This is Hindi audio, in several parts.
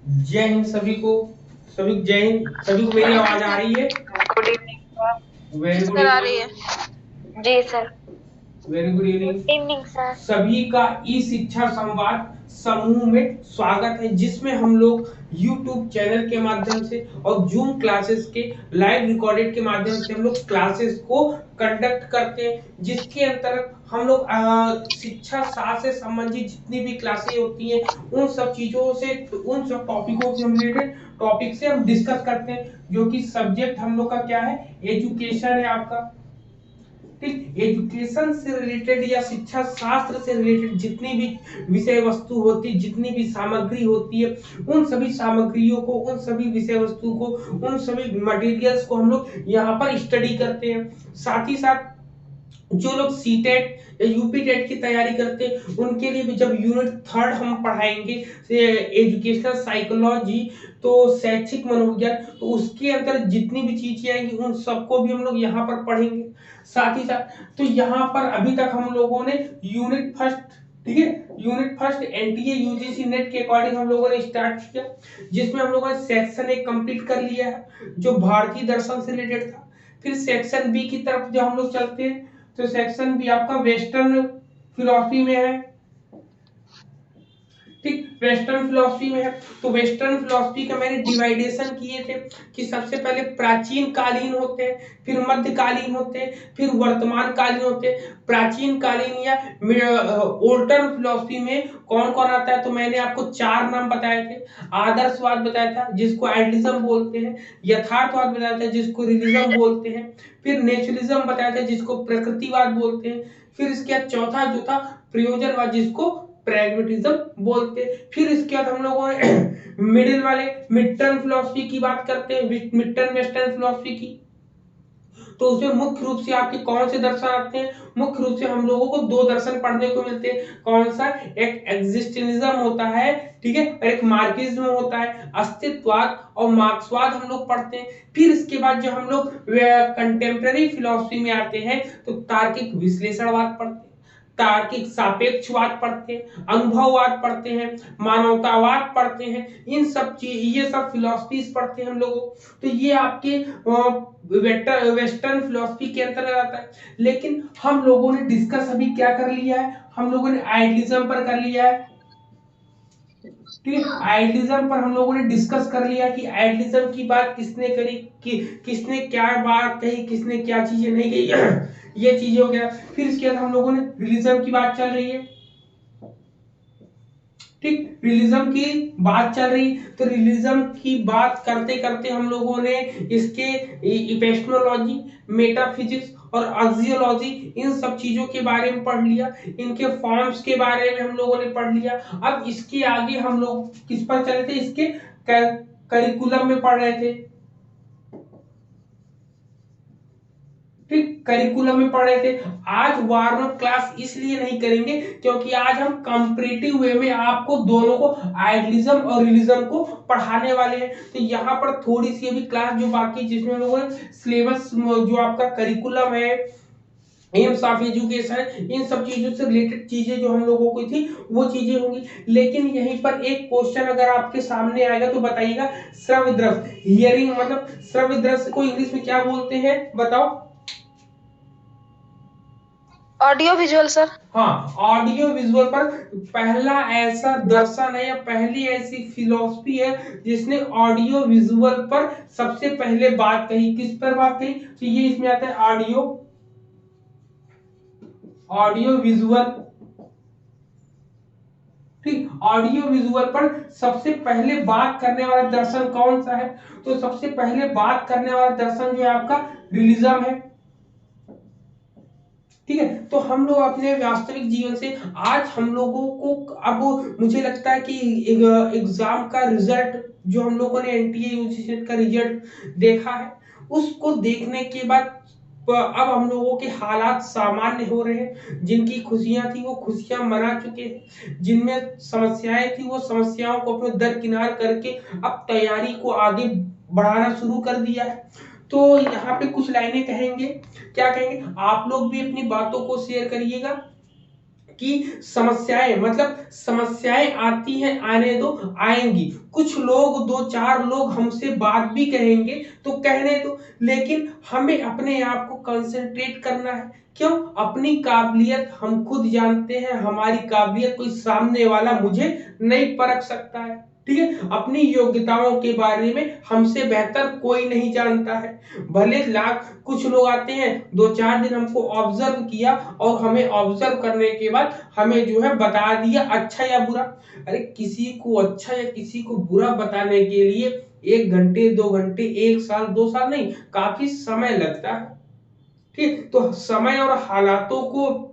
जय हिंद सभी को। सभी जय हिंद सभी को। मेरी आवाज आ रही है? Good evening very good sir. आ रही इवनिंग। है जी sir. Very good evening. Good evening sir. सभी का ई शिक्षा संवाद समूह में स्वागत है, जिसमें हम लोग YouTube चैनल के माध्यम से और जूम क्लासेस के लाइव रिकॉर्डेड के माध्यम से हम लोग क्लासेस को कंडक्ट करते हैं, जिसके अंतर्गत हम लोग शिक्षा शास्त्र से संबंधित जितनी भी क्लासेस होती हैं उन सब चीजों से, उन सब टॉपिकों से रिलेटेड टॉपिक से हम डिस्कस करते हैं, जो कि सब्जेक्ट हम लोग का क्या है, एजुकेशन है आपका। ठीक, एजुकेशन से रिलेटेड या शिक्षा शास्त्र से रिलेटेड जितनी भी विषय वस्तु होती, जितनी भी सामग्री होती है, उन सभी सामग्रियों को, उन सभी विषय वस्तु को, उन सभी मटेरियल्स को हम लोग यहाँ पर स्टडी करते हैं। साथ ही साथ जो लोग सीटेट या यूपी टेट की तैयारी करते हैं उनके लिए भी जब यूनिट थर्ड हम पढ़ाएंगे एजुकेशनल साइकोलॉजी, तो शैक्षिक मनोविज्ञान, तो उसके अंदर जितनी भी चीजें आएंगी उन सबको भी हम लोग यहाँ पर पढ़ेंगे। साथ ही साथ तो यहाँ पर अभी तक हम लोगों ने यूनिट फर्स्ट, ठीक है, unit first NTA UGC net के अकॉर्डिंग हम लोगों ने स्टार्ट किया, जिसमें हम लोगों ने सेक्शन एक कंप्लीट कर लिया है जो भारतीय दर्शन से रिलेटेड था। फिर सेक्शन बी की तरफ जब हम लोग चलते हैं तो सेक्शन भी आपका वेस्टर्न फिलॉसफी में है। ठीक, वेस्टर्न फिलॉसफी में है। तो वेस्टर्न फिलॉसफी का मैंने डिवाइडेशन किए थे कि सबसे पहले प्राचीन कालीन होते हैं, फिर मध्यकालीन होते हैं, फिर वर्तमान कालीन होते हैं। प्राचीन कालीन या ओल्डर्न फिलॉसफी में कौन कौन आता है, तो मैंने आपको चार नाम बताए थे। आदर्शवाद बताया था जिसको आइडियलिज्म बोलते हैं, यथार्थवाद बताया था जिसको रियलिज्म बोलते हैं, फिर नेचुरलिज्म बताया था जिसको प्रकृतिवाद बोलते हैं, फिर इसके चौथा जो था प्रयोजनवाद जिसको प्रैग्मेटिज्म बोलते हैं। फिर इसके बाद हम लोगों ने मिडिल वाले मिड टर्म फिलोसफी की बात करते हैं, मिड टर्म वेस्टर्न फिलोसफी की। तो उसमें मुख्य रूप से आपके कौन से दर्शन आते हैं, मुख्य रूप से हम लोगों को दो दर्शन पढ़ने को मिलते हैं। कौन सा, एक एग्जिस्टेंशियलिज्म होता है, ठीक है, और एक मार्क्सिज्म होता है, अस्तित्ववाद और मार्क्सवाद हम लोग पढ़ते हैं। फिर इसके बाद जो हम लोग कंटेम्प्रेरी फिलोसफी में आते हैं तो तार्किक विश्लेषणवाद पढ़ते हैं, तार्किक सापेक्षवाद पढ़ते हैं, अनुभववाद पढ़ते हैं, मानवतावाद पढ़ते हैं। इन सब चीज, ये सब फिलोसफीज पढ़ते हैं हम लोगों। तो ये आपके वेस्टर्न फिलोसफी के अंतर्गत आता है। लेकिन हम लोगों ने डिस्कस अभी क्या कर लिया है, हम लोगों ने आइडियलिज्म पर कर लिया है। ठीक है, आइडियलिज्म पर हम लोगों ने डिस्कस कर लिया कि आइडियलिज्म की बात किसने करी, कि किसने क्या बात कही, किसने क्या चीजें नहीं कही ये चीजें हो गया। फिर इसके बाद हम लोगों ने रिलीजन की बात चल रही है। ठीक, रिलीजन की बात चल रही, तो रिलीजन की बात करते करते हम लोगों ने इसके इपेस्टोलॉजी, मेटाफिजिक्स और एक्सियोलॉजी, इन सब चीजों के बारे में पढ़ लिया, इनके फॉर्म्स के बारे में हम लोगों ने पढ़ लिया। अब इसके आगे हम लोग किस पर चले थे, इसके करिकुलम में पढ़ रहे थे। फिर करिकुलम में पढ़ रहे थे। आज वार्म अप क्लास इसलिए नहीं करेंगे क्योंकि आज हम कंपैरेटिव वे में आपको दोनों को, आइडियलिज्म और रियलिज्म को पढ़ाने वाले हैं। तो यहाँ पर थोड़ी सी अभी क्लास जो बाकी, जिसमें लोगों ने सिलेबस जो आपका करिकुलम है, एम्स ऑफ एजुकेशन, इन सब चीजों से रिलेटेड चीजें जो हम लोगों को थी वो चीजें होंगी। लेकिन यहीं पर एक क्वेश्चन अगर आपके सामने आएगा तो बताइएगा, श्रव्य दृश्य, हियरिंग मतलब श्रव्य दृश्य को इंग्लिश में क्या बोलते हैं, बताओ। Audio visual sir. हाँ, ऑडियो विजुअल पर पहला ऐसा दर्शन है या पहली ऐसी फिलॉसफी है जिसने ऑडियो विजुअल पर सबसे पहले बात कही। किस पर बात कही, तो ये इसमें आता है ऑडियो, ऑडियो विजुअल। ठीक, ऑडियो विजुअल पर सबसे पहले बात करने वाला दर्शन कौन सा है, तो सबसे पहले बात करने वाला दर्शन जो है आपका रियलिज्म है। ठीक है, तो हम लोग अपने वास्तविक जीवन से आज हम लोगों को, अब मुझे लगता है कि एग्जाम का रिजल्ट जो हम लोगों ने एनटीए यूजीसी का रिजल्ट देखा है, उसको देखने के बाद अब हम लोगों के हालात सामान्य हो रहे हैं। जिनकी खुशियां थी वो खुशियां मना चुके हैं, जिनमें समस्याएं थी वो समस्याओं को अपने दरकिनार करके अब तैयारी को आगे बढ़ाना शुरू कर दिया है। तो यहाँ पे कुछ लाइनें कहेंगे, क्या कहेंगे, आप लोग भी अपनी बातों को शेयर करिएगा कि समस्याएं, मतलब समस्याएं आती हैं, आने दो, आएंगी। कुछ लोग, दो चार लोग हमसे बात भी कहेंगे तो कहने दो, लेकिन हमें अपने आप को कंसंट्रेट करना है। क्यों? अपनी काबिलियत हम खुद जानते हैं, हमारी काबिलियत कोई सामने वाला मुझे नहीं परख सकता है। ठीक है, अपनी योग्यताओं के बारे में हमसे बेहतर कोई नहीं जानता है। भले लाख कुछ लोग आते हैं, दो चार दिन हमको ऑब्जर्व किया और हमें ऑब्जर्व करने के बाद हमें जो है बता दिया अच्छा या बुरा। अरे किसी को अच्छा या किसी को बुरा बताने के लिए 1 घंटे 2 घंटे 1 साल 2 साल नहीं, काफी समय लगता है। ठीक, तो समय और हालातों को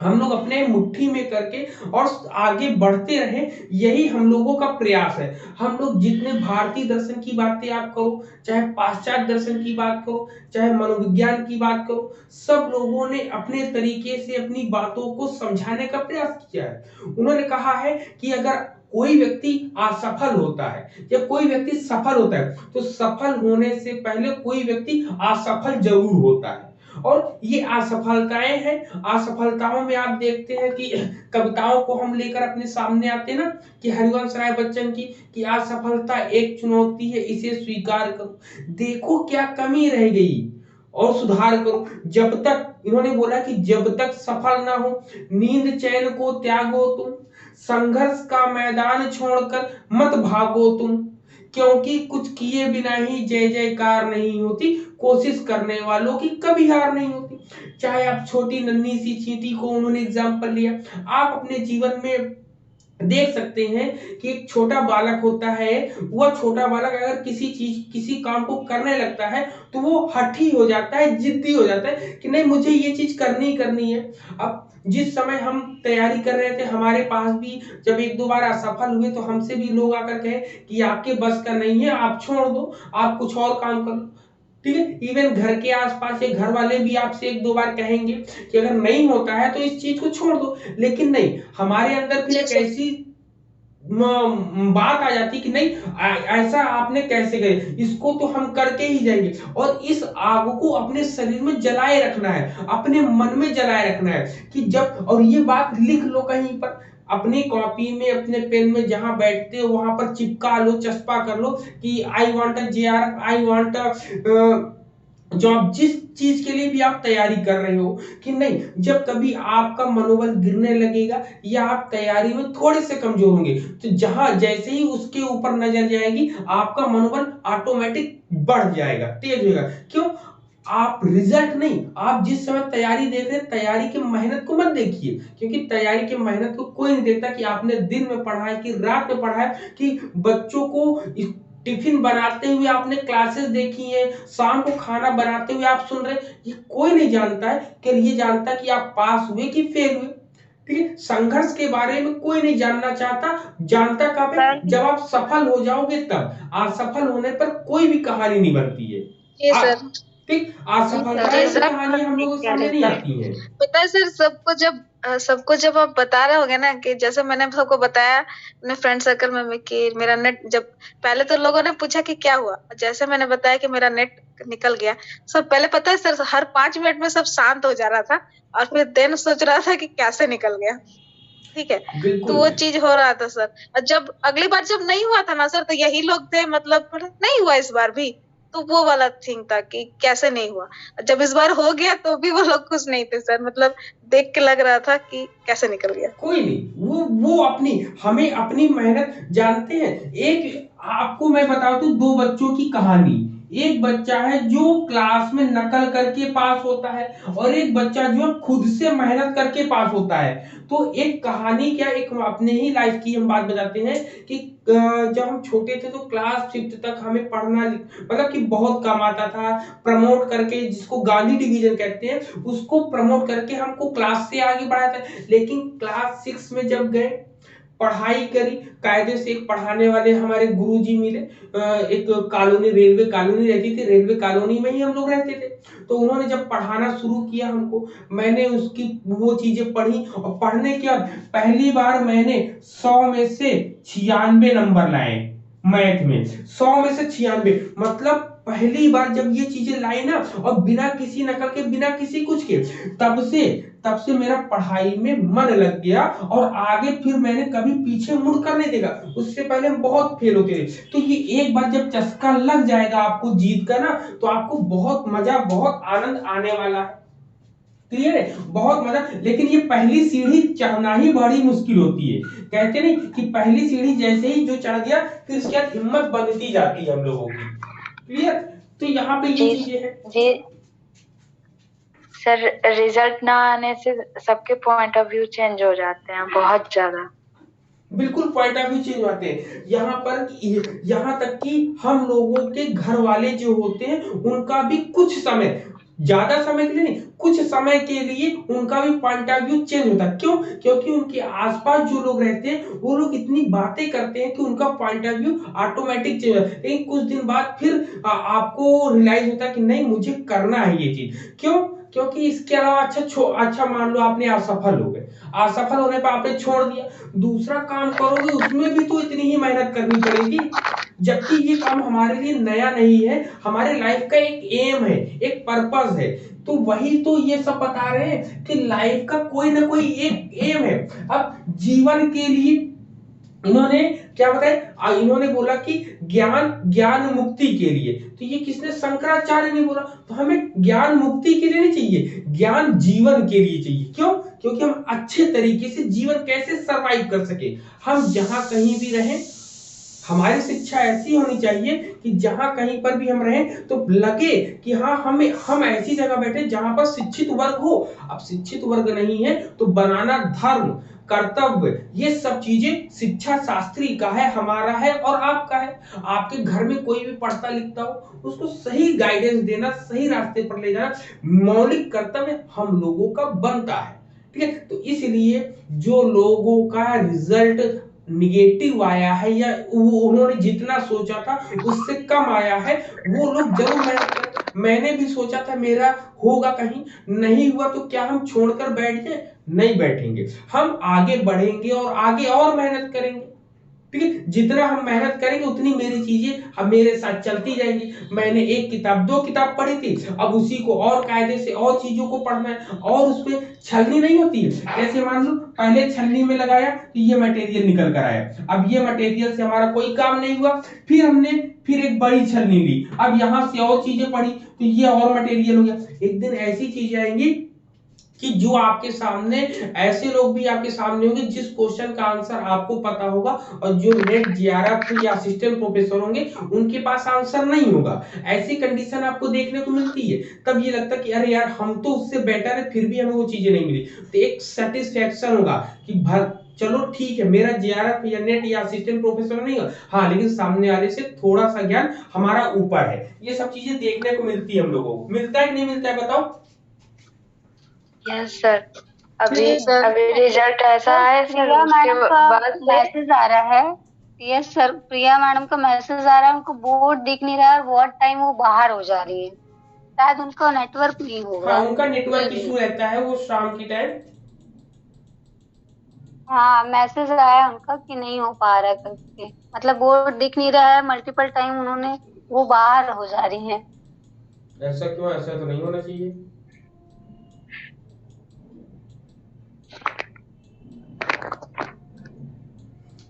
हम लोग अपने मुट्ठी में करके और आगे बढ़ते रहे, यही हम लोगों का प्रयास है। हम लोग जितने भारतीय दर्शन की बातें आप करो, चाहे पाश्चात्य दर्शन की बात करो, चाहे मनोविज्ञान की बात करो, सब लोगों ने अपने तरीके से अपनी बातों को समझाने का प्रयास किया है। उन्होंने कहा है कि अगर कोई व्यक्ति असफल होता है या कोई व्यक्ति सफल होता है, तो सफल होने से पहले कोई व्यक्ति असफल जरूर होता है। और ये असफलताएं हैं, असफलताओं में आप देखते हैं कि कविताओं को हम लेकर अपने सामने आते हैं ना, कि हरिवंश राय बच्चन की कि असफलता एक चुनौती है, इसे स्वीकार करो, देखो क्या कमी रह गई और सुधार करो। जब तक, इन्होंने बोला कि जब तक सफल ना हो, नींद चैन को त्यागो तुम, संघर्ष का मैदान छोड़कर मत भागो तुम, क्योंकि कुछ किए बिना ही जय जयकार नहीं होती, कोशिश करने वालों की कभी हार नहीं होती। चाहे आप छोटी नन्ही सी चींटी को उन्होंने एग्जाम्पल लिया, आप अपने जीवन में देख सकते हैं कि एक छोटा बालक होता है, वह छोटा बालक अगर किसी चीज किसी काम को करने लगता है तो वो हठी हो जाता है, जिद्दी हो जाता है कि नहीं मुझे ये चीज करनी ही करनी है। अब जिस समय हम तैयारी कर रहे थे, हमारे पास भी जब 1-2 बार असफल हुए तो हमसे भी लोग आकर कहे कि आपके बस का नहीं है, आप छोड़ दो, आप कुछ और काम कर लो। ठीक है, इवन घर के आसपास के घर वाले भी आपसे 1-2 बार कहेंगे कि अगर नहीं होता है तो इस चीज को छोड़ दो, लेकिन नहीं, हमारे अंदर फिर एक ऐसी बात आ जाती कि नहीं, ऐसा आपने कैसे करे, इसको तो हम करके ही जाएंगे। और इस आग को अपने शरीर में जलाए रखना है, अपने मन में जलाए रखना है कि जब, और ये बात लिख लो कहीं पर, अपनी कॉपी में, अपने पेन में, जहां बैठते हो वहां पर चिपका लो, चस्पा कर लो कि I want a JRF, I want a job. जिस चीज के लिए भी आप तैयारी कर रहे हो, कि नहीं, जब कभी आपका मनोबल गिरने लगेगा या आप तैयारी में थोड़े से कमजोर होंगे, तो जहां जैसे ही उसके ऊपर नजर जाएगी, आपका मनोबल ऑटोमेटिक बढ़ जाएगा, तेज होगा। क्यों? आप रिजल्ट नहीं, आप जिस समय तैयारी देख रहे हैं, तैयारी की मेहनत को मत देखिए, क्योंकि तैयारी की मेहनत को कोई नहीं देखता कि आपने दिन में पढ़ा है कि रात में पढ़ा है, कि बच्चों को टिफिन बनाते हुए आपने क्लासेस देखी है, शाम को खाना बनाते हुए आप सुन रहे, ये कोई नहीं जानता है। कि ये जानता कि आप पास हुए कि फेल हुए। ठीक है, संघर्ष के बारे में कोई नहीं जानना चाहता, जानता कब है, जब आप सफल हो जाओगे तब। असफल होने पर कोई भी कहानी नहीं बनती है। जी सर। ठीक, जी असफलताएं की सर, कहानी हम ठीक लोगों के कह सामने रहे नहीं सर। आती है। पता है सर, सबको जब आप बता रहे होगे ना, कि जैसे मैंने सबको बताया अपने फ्रेंड सर्कल में कि मेरा नेट, जब पहले तो लोगों ने पूछा कि क्या हुआ, जैसे मैंने बताया कि मेरा नेट निकल गया, सब पहले पता है सर, हर 5 मिनट में सब शांत हो जा रहा था, और फिर देन सोच रहा था कि कैसे निकल गया। ठीक है, तो बिल्कुल। वो चीज हो रहा था सर। और जब अगली बार जब नहीं हुआ था ना सर, तो यही लोग थे, मतलब नहीं हुआ इस बार भी, तो वो वाला थिंग था कि कैसे नहीं हुआ। जब इस बार हो गया तो भी वो लोग खुश नहीं थे सर, मतलब देख के लग रहा था कि कैसे निकल गया। कोई नहीं, वो अपनी, हमें अपनी मेहनत जानते हैं। एक आपको मैं बताऊं तो 2 बच्चों की कहानी, एक बच्चा है जो क्लास में नकल करके पास होता है, और एक बच्चा जो खुद से मेहनत करके पास होता है। तो एक कहानी क्या, एक अपने ही लाइफ की हम बात बताते हैं कि जब हम छोटे थे तो क्लास 5th तक हमें पढ़ना मतलब कि बहुत कम आता था। प्रमोट करके, जिसको गांधी डिवीजन कहते हैं, उसको प्रमोट करके हमको क्लास से आगे बढ़ाया था। लेकिन क्लास 6 में जब गए, पढ़ाई करी, कायदे से एक पढ़ाने वाले हमारे गुरुजी मिले। एक कॉलोनी, रेलवे कॉलोनी रहती थी, रेलवे कॉलोनी में ही हम लोग रहते थे। तो उन्होंने जब पढ़ाना शुरू किया हमको, मैंने उसकी वो चीजें पढ़ी, और पढ़ने के बाद पहली बार मैंने 100 में से 96 नंबर लाए मैथ में। 100 में से 96, मतलब पहली बार जब ये चीजें लाई ना, और बिना किसी नकल के, बिना किसी कुछ के, तब से तब से मेरा पढ़ाई में मन लग गया और आगे फिर मैंने कभी पीछे मुड़ कर नहीं देखा। उससे पहले हम बहुत फेल होते थे। तो ये एक बार जब चस्का लग जाएगा आपको जीत का ना, तो आपको बहुत मजा, बहुत आनंद आने वाला है। क्लियर है? बहुत मजा। लेकिन ये पहली सीढ़ी चढ़ना ही बड़ी मुश्किल होती है। कहते नहीं कि पहली सीढ़ी जैसे ही जो चढ़ गया, फिर उसके बाद हिम्मत बनती जाती है हम लोगों की। क्लियर? तो यहाँ पे ये चीजें हैं जी सर। रिजल्ट ना आने से सबके पॉइंट ऑफ व्यू चेंज हो जाते हैं बहुत ज्यादा। बिल्कुल पॉइंट ऑफ व्यू चेंज होते हैं। यहाँ तक कि हम लोगों के घर वाले जो होते हैं उनका भी कुछ समय, ज्यादा समय के लिए नहीं, कुछ समय के लिए उनका भी पॉइंट ऑफ व्यू चेंज होता है। क्यों? क्योंकि उनके आसपास जो लोग रहते हैं वो लोग इतनी बातें करते हैं कि उनका point of view automatic change होता है। लेकिन कुछ दिन बाद फिर आपको रियलाइज होता है कि नहीं, मुझे करना है ये चीज। क्यों? क्योंकि इसके अलावा अच्छा मान लो आपने असफल हो गए, असफल होने पर आपने छोड़ दिया, दूसरा काम करोगे उसमें भी तो इतनी ही मेहनत करनी पड़ेगी। जबकि ये काम हमारे लिए नया नहीं है, हमारे लाइफ का एक एम है, एक पर्पस है। तो वही तो ये सब बता रहे हैं कि लाइफ का कोई ना कोई एक एम है। अब जीवन के लिए इन्होंने क्या बताया? इन्होंने बोला कि ज्ञान मुक्ति के लिए। तो ये किसने? शंकराचार्य ने बोला। तो हमें ज्ञान मुक्ति के लिए नहीं चाहिए, ज्ञान जीवन के लिए चाहिए। क्यों? क्योंकि हम अच्छे तरीके से जीवन कैसे सरवाइव कर सके। हम जहां कहीं भी रहें, हमारी शिक्षा ऐसी होनी चाहिए कि जहां कहीं पर भी हम रहें तो लगे कि हाँ, हम ऐसी जगह बैठे जहां पर शिक्षित वर्ग हो। अब शिक्षित वर्ग नहीं है तो बनाना धर्म, कर्तव्य, ये सब चीजें शिक्षा शास्त्री का है, हमारा है और आपका है। आपके घर में कोई भी पढ़ता लिखता हो, उसको सही गाइडेंस देना, सही रास्ते पर ले जाना मौलिक कर्तव्य हम लोगों का बनता है। ठीक है? तो इसलिए जो लोगों का रिजल्ट निगेटिव आया है या उन्होंने जितना सोचा था उससे कम आया है, वो लोग जरूर मेहनत करें। मैंने भी सोचा था मेरा होगा, कहीं नहीं हुआ तो क्या हम छोड़कर बैठ जाए? नहीं बैठेंगे, हम आगे बढ़ेंगे और आगे और मेहनत करेंगे। ठीक है? जितना हम मेहनत करेंगे उतनी मेरी चीजें अब मेरे साथ चलती जाएंगी। मैंने एक किताब, 2 किताब पढ़ी थी, अब उसी को और कायदे से और चीजों को पढ़ना है और उसमें छलनी नहीं होती है। जैसे मान लो पहले छलनी में लगाया तो ये मटेरियल निकल कर आया, अब ये मटेरियल से हमारा कोई काम नहीं हुआ, फिर हमने एक बड़ी छलनी ली, अब यहां से और चीजें पढ़ी तो ये और मटेरियल हो गया। एक दिन ऐसी चीजें आएंगी कि जो आपके सामने, ऐसे लोग भी आपके सामने होंगे जिस क्वेश्चन का आंसर आपको पता होगा और जो नेट जेआरएफ या असिस्टेंट प्रोफेसर होंगे उनके पास आंसर नहीं होगा। ऐसी कंडीशन आपको देखने को मिलती है। तब ये लगता है कि अरे यार, हम तो उससे बेटर है, फिर भी हमें वो चीजें नहीं मिली। तो एक सेटिस्फेक्शन होगा कि चलो ठीक है, मेरा जेआरएफ या नेट या असिस्टेंट प्रोफेसर नहीं होगा, हाँ, लेकिन सामने वाले से थोड़ा सा ज्ञान हमारा ऊपर है। ये सब चीजें देखने को मिलती है हम लोगों को। मिलता है कि नहीं मिलता है, बताओ? Yes sir. अभी रिजल्ट ऐसा है सर, उसके बाद मैसेज आ रहा है। यस सर, प्रिया मैडम का मैसेज आ रहा है, उनको बोर्ड दिख नहीं रहा है और बहुत टाइम वो बाहर हो जा रही है, शायद उनका नेटवर्क नहीं होगा। हाँ, उनका नेटवर्क इशू रहता है वो शाम की टाइम। हाँ, मैसेज आया उनका कि नहीं हो पा रहा है करके, मतलब बोर्ड दिख नहीं रहा है, मल्टीपल टाइम उन्होंने वो बाहर हो जा रही है। ऐसा क्यों? ऐसा तो नहीं होना चाहिए।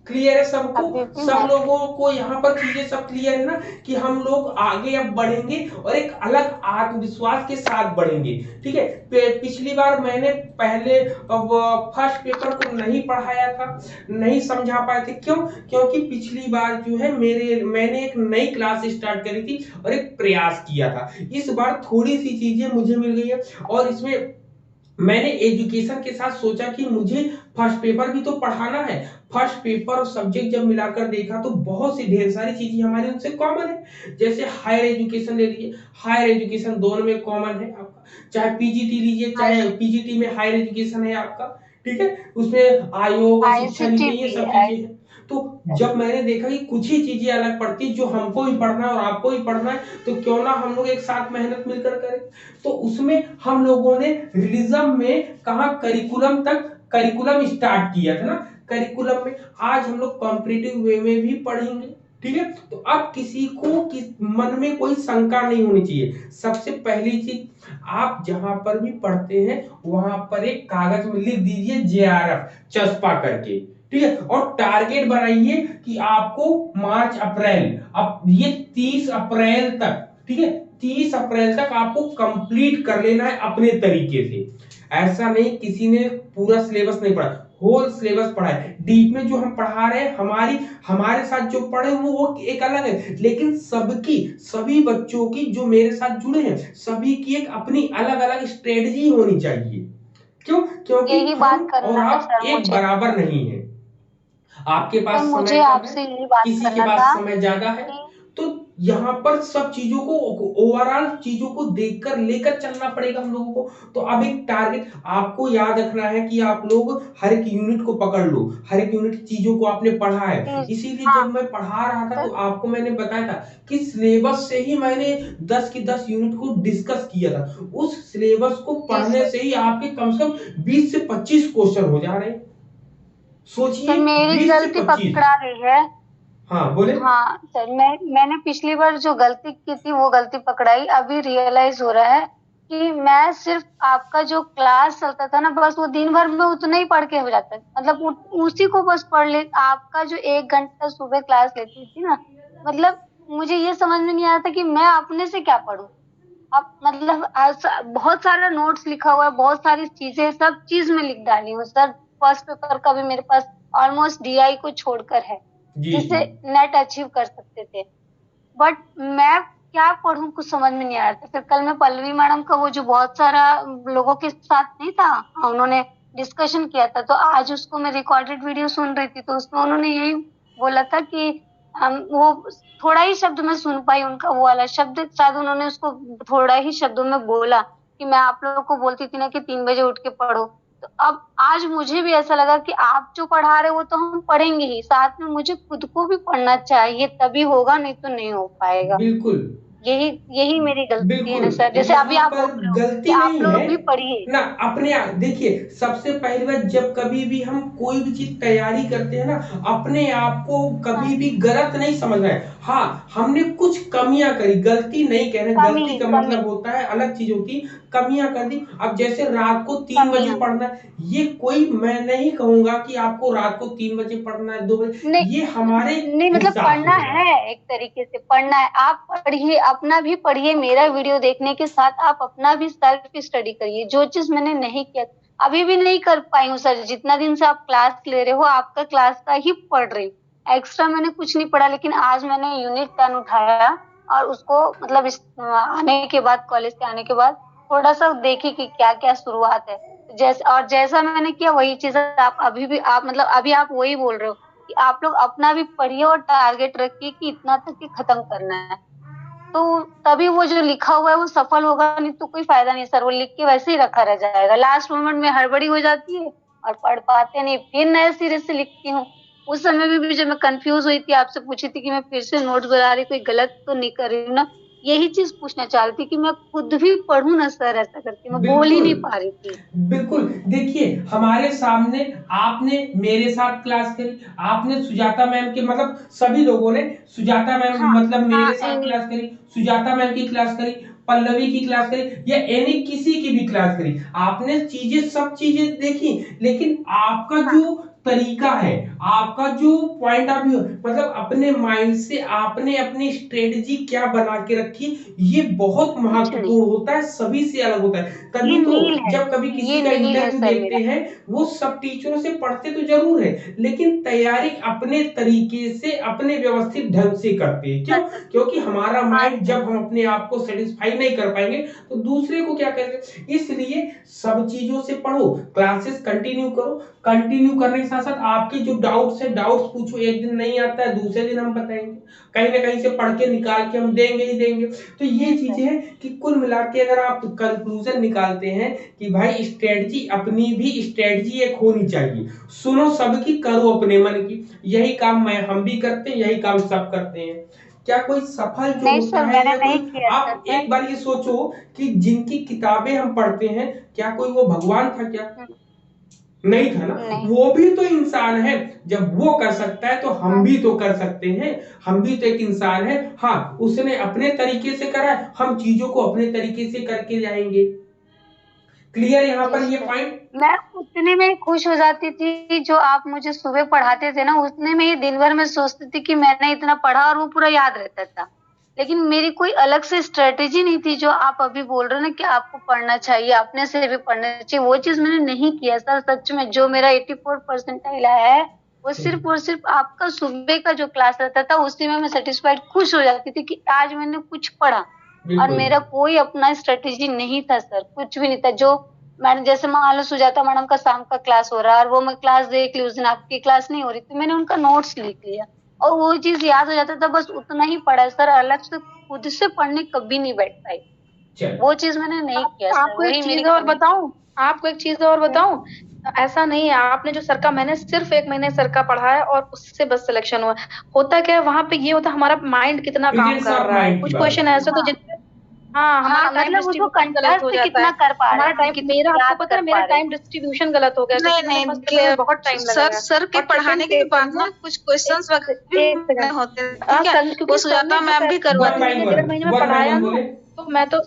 क्लियर है सबको? सब लोगों को यहाँ पर चीजें सब क्लियर है ना कि हम लोग आगे अब बढ़ेंगे और एक अलग आत्मविश्वास के साथ बढ़ेंगे। ठीक है? पिछली बार मैंने पहले फर्स्ट पेपर को नहीं पढ़ाया था, नहीं समझा पाए थे। क्यों? क्योंकि पिछली बार जो है मैंने एक नई क्लास स्टार्ट करी थी और एक प्रयास किया था। इस बार थोड़ी सी चीजें मुझे मिल गई है और इसमें मैंने एजुकेशन के साथ सोचा कि मुझे फर्स्ट पेपर भी तो पढ़ाना है। फर्स्ट पेपर और सब्जेक्ट जब मिलाकर देखा तो बहुत सी ढेर सारी चीजें हमारी उनसे कॉमन है। जैसे हायर एजुकेशन ले लीजिए, हायर एजुकेशन दोनों में कॉमन है आपका। चाहे पीजीटी लीजिए, चाहे पीजीटी में हायर एजुकेशन है आपका। ठीक है? उसमें आयोग, शिक्षा नीति, ये सब चीजें हैं। तो जब मैंने देखा कि कुछ ही चीजें अलग पड़ती जो हमको भी पढ़ना है और आपको भी पढ़ना है, तो क्यों ना हम लोग एक साथ मेहनत मिलकर करें। तो उसमें हम लोगों ने रिलीजम में कहा करिकुलम स्टार्ट किया था ना। करिकुलम में आज हम लोग कॉम्पिटिटिव वे में भी पढ़ेंगे। ठीक है। तो अब किसी को मन में कोई शंका नहीं होनी चाहिए। सबसे पहली चीज, आप जहां पर भी पढ़ते हैं वहां पर एक कागज में लिख दीजिए JRF चस्पा करके, ठीक है। और टारगेट बनाइए कि आपको मार्च अप्रैल, अब ये 30 अप्रैल तक, ठीक है, 30 अप्रैल तक आपको कंप्लीट कर लेना है अपने तरीके से। ऐसा नहीं किसी ने पूरा सिलेबस नहीं पढ़ा, होल सिलेबस पढ़ा है। डीप में जो हम पढ़ा रहे हैं, हमारे साथ जो पढ़े वो एक अलग है, लेकिन सभी बच्चों की जो मेरे साथ जुड़े हैं सभी की एक अपनी अलग अलग स्ट्रेटजी होनी चाहिए। क्यों? क्योंकि यही हम बात और करना है आप सर एक मुझे। बराबर नहीं है। आपके पास सर समय मुझे कम है, आपसे यही बात किसी के करना पास था समय ज्यादा है। कि तो यहाँ पर सब चीजों को, ओवरऑल चीजों को देखकर लेकर चलना पड़ेगा हम लोगों को। तो अब एक टारगेट आपको याद रखना है कि आप लोग हर एक यूनिट को पकड़ लो, हर एक यूनिट चीजों को आपने पढ़ा है। इसीलिए हाँ जब मैं पढ़ा रहा था सर, तो आपको मैंने बताया था कि सिलेबस से ही मैंने 10 की 10 यूनिट को डिस्कस किया था। उस सिलेबस को जी पढ़ने सर। से ही आपके कम से कम 20 से 25 क्वेश्चन हो जा रहे हैं। सर सोचिए, मेरी 20 से गलती 25। पकड़ा गई है। हाँ बोले। हाँ सर, मैंने पिछली बार जो गलती की थी वो गलती पकड़ाई। अभी रियलाइज हो रहा है कि मैं सिर्फ आपका जो क्लास चलता था ना, बस वो दिन भर में उतना ही पढ़ के हो जाता है। मतलब उसी को बस पढ़ ले। आपका जो 1 घंटा सुबह क्लास लेती थी ना, मतलब मुझे ये समझ में नहीं आता कि मैं अपने से क्या पढूं। अब मतलब बहुत सारा नोट्स लिखा हुआ है, बहुत सारी चीजें, सब चीज में लिख डाली हूँ सर। फर्स्ट पेपर का भी मेरे पास ऑलमोस्ट DI को छोड़कर है, जी जी। जिससे नेट अचीव कर सकते थे। बट मैं क्या पढूं कुछ समझ में नहीं आ रहा था। फिर कल मैं पल्लवी मैडम का वो जो बहुत सारा लोगों के साथ नहीं था, उन्होंने डिस्कशन किया था, तो आज उसको मैं रिकॉर्डेड वीडियो सुन रही थी, तो उसमें उन्होंने यही बोला था कि वो थोड़ा ही शब्द में सुन पाई उनका वो वाला शब्द, शायद उन्होंने उसको थोड़ा ही शब्दों में बोला कि मैं आप लोगों को बोलती थी ना कि 3 बजे उठ के पढ़ो। तो अब आज मुझे भी ऐसा लगा कि आप जो पढ़ा रहे हो वो तो हम पढ़ेंगे ही, साथ में मुझे खुद को भी पढ़ना चाहिए, तभी होगा, नहीं तो नहीं हो पाएगा। बिल्कुल यही यही मेरी गलती है बिल्कुल। ना सर, जैसे अभी यहाँ आप बोल पर रहे हो कि गलती आप नहीं है लोग भी पढ़िए। ना। अपने आप देखिए, सबसे पहली बात, जब कभी भी हम कोई भी चीज तैयारी करते हैं ना, अपने आप को हाँ, कभी भी गलत नहीं समझना है। हाँ, हमने कुछ कमियां करी, गलती नहीं कह रहे, कमी गलती का कमी मतलब होता है अलग चीज होती है, कमियां कर दी। अब जैसे रात को 3 बजे कमियां पढ़ना है, ये कोई, मैं नहीं कहूंगा कि आपको रात को 3 बजे पढ़ना है, 2 बजे, नहीं। ये हमारे नहीं मतलब हिसाब से पढ़ना होगा। है, एक तरीके से पढ़ना है। आप पढ़िए, अपना भी पढ़िए, मेरा वीडियो देखने के साथ आप अपना भी सेल्फ स्टडी करिए। जो चीज मैंने नहीं किया, अभी भी नहीं कर पाई हूँ सर। जितना दिन से आप क्लास ले रहे हो, आपका क्लास का ही पढ़ रही हूँ, एक्स्ट्रा मैंने कुछ नहीं पढ़ा। लेकिन आज मैंने यूनिट 10 उठाया और उसको मतलब आने के बाद, कॉलेज के आने के बाद थोड़ा सा देखी कि क्या क्या शुरुआत है। जैसा मैंने किया वही चीज आप अभी भी, आप मतलब अभी आप वही बोल रहे हो कि आप लोग अपना भी पढ़िए और टारगेट रखिए कि इतना तक ही खत्म करना है। तो तभी वो जो लिखा हुआ है वो सफल होगा, नहीं तो कोई फायदा नहीं सर। वो लिख के वैसे ही रखा रह जाएगा, लास्ट मोमेंट में हड़बड़ी हो जाती है और पढ़ पाते नहीं, फिर नए सिरे से लिखती हूँ। उस समय भी जब मैं कंफ्यूज हुई थी, आपसे पूछी थी कि मैं फिर से नोट्स बना रही, कोई गलत तो नहीं कर रही हूँ ना, यही चीज पूछना चाह रही थी कि मैं खुद भी पढ़ूं ना सर। ऐसा करके मैं बोल ही बिल्कुल नहीं पा रही थी। बिल्कुल। देखिए, हमारे सामने आपने मेरे साथ क्लास करी, आपने सुजाता मैम के, मतलब सभी लोगों ने सुजाता मैम, हाँ मतलब हाँ, मेरे साथ क्लास करी, सुजाता मैम की क्लास करी, पल्लवी की क्लास करी, या एनी किसी की भी क्लास करी, आपने चीजें, सब चीजें देखी। लेकिन आपका हाँ, जो तरीका है, आपका जो पॉइंट ऑफ व्यू, मतलब अपने माइंड से आपने अपनी स्ट्रेटजी क्या बना के रखी, ये बहुत कुछ नहीं। महत्वपूर्ण होता है, सभी से अलग होता है। ये तभी तो नील है, जब कभी किसी ये का नील है इंटरव्यू सर देखते मेरा। हैं, वो सब टीचरों से पढ़ते तो जरूर है, लेकिन तैयारी अपने तरीके से, अपने व्यवस्थित ढंग से करते हैं। क्यों? क्योंकि हमारा हाँ माइंड, सर। जब हम अपने आप को सेटिस्फाई नहीं कर पाएंगे तो दूसरे को क्या करेंगे। इसलिए सब चीजों से पढ़ो, क्लासेस कंटिन्यू करो, कंटिन्यू करने के साथ साथ आपके जो डाउट्स है, डाउट्स पूछो। एक दिन नहीं आता है, दूसरे दिन हम बताएंगे, कहीं ना कहीं से पढ़ के निकाल के हम देंगे ही देंगे। तो ये जी सर। चीजें हैं कि कुल मिला के अगर आप कंक्लूजन निकालते हैं कि भाई स्ट्रेटजी, अपनी भी स्ट्रेटजी एक होनी चाहिए, सुनो सबकी, करो अपने मन की। यही काम हम भी करते हैं, यही काम सब करते हैं। क्या कोई सफल जो नहीं होता सर, है, मैंने या नहीं कोई, किया था आप सर। एक बार ये सोचो कि जिनकी किताबें हम पढ़ते हैं, क्या कोई वो भगवान था क्या? नहीं था ना। नहीं। वो भी तो इंसान है, जब वो कर सकता है तो हम भी तो कर सकते हैं, हम भी तो एक इंसान है। हाँ, उसने अपने तरीके से करा है, हम चीजों को अपने तरीके से करके जाएंगे। क्लियर यहाँ पर ये पॉइंट? मैं उतने में खुश हो जाती थी जो आप मुझे सुबह पढ़ाते थे ना, उतने में ही दिन भर में सोचती थी कि मैंने इतना पढ़ा और वो पूरा याद रहता था। लेकिन मेरी कोई अलग से स्ट्रेटेजी नहीं थी जो आप अभी बोल रहे हो ना कि आपको पढ़ना चाहिए, अपने से भी पढ़ना चाहिए। वो चीज मैंने नहीं किया सर। सच में जो मेरा 84 परसेंटाइल आया है वो सिर्फ और सिर्फ आपका सुबह का जो क्लास रहता था उसी में मैं सेटिस्फाइड खुश हो जाती थी कि आज मैंने कुछ पढ़ा। और बिल्कुल मेरा कोई अपना स्ट्रेटेजी नहीं था सर, कुछ भी नहीं था। जो मैंने जैसे मान लो सुजाता मैडम का शाम का क्लास हो रहा है और वो मैं क्लास देख ली, उस दिन आपकी क्लास नहीं हो रही तो मैंने उनका नोट्स लिख लिया और वो चीज याद हो जाता था, बस उतना ही पढ़ा सर। अलग से खुद से पढ़ने कभी नहीं बैठ पाई, चल वो चीज मैंने नहीं किया सर। आपको वही एक मेरी चीज और कमी थी। बताऊं, आपको एक चीज और बताऊं, ऐसा नहीं है आपने जो सर का, मैंने सिर्फ 1 महीने सर का पढ़ा है और उससे बस सिलेक्शन हुआ। होता क्या है वहां पे, ये होता है हमारा माइंड कितना काम प्रेजेंस कर ऑफ रहा है। माइंड की कुछ बात क्वेश्चन है। ऐसे तो जिनमें हाँ हमारा हाँ, टाइम मतलब उसको डिस्ट्रीब्यूशन गलत हो कंठस्थ जाता कितना है। कर पा रहे हमारा हैं हम, टाइम, कितना मेरा आपको याद पता कर है मेरा पा रहे टाइम डिस्ट्रीब्यूशन गलत हो गया नहीं क्योंकि मैंने नहीं फर्स्ट पेपर में बहुत टाइम सर, लगाया सर के और पढ़ाने सेकंड के पेपर बाद में ना कुछ क्वेश्चंस एक वगैरह एक भी सेकंड होते हैं, ठीक है, क्योंकि वो सर ने सुजाता जो मैम भी वन पहले करवाती बाई थी। महीने वन, 1.5 महीने में वन बाई पढ़ाया वन ना, बोले। तो मैं तो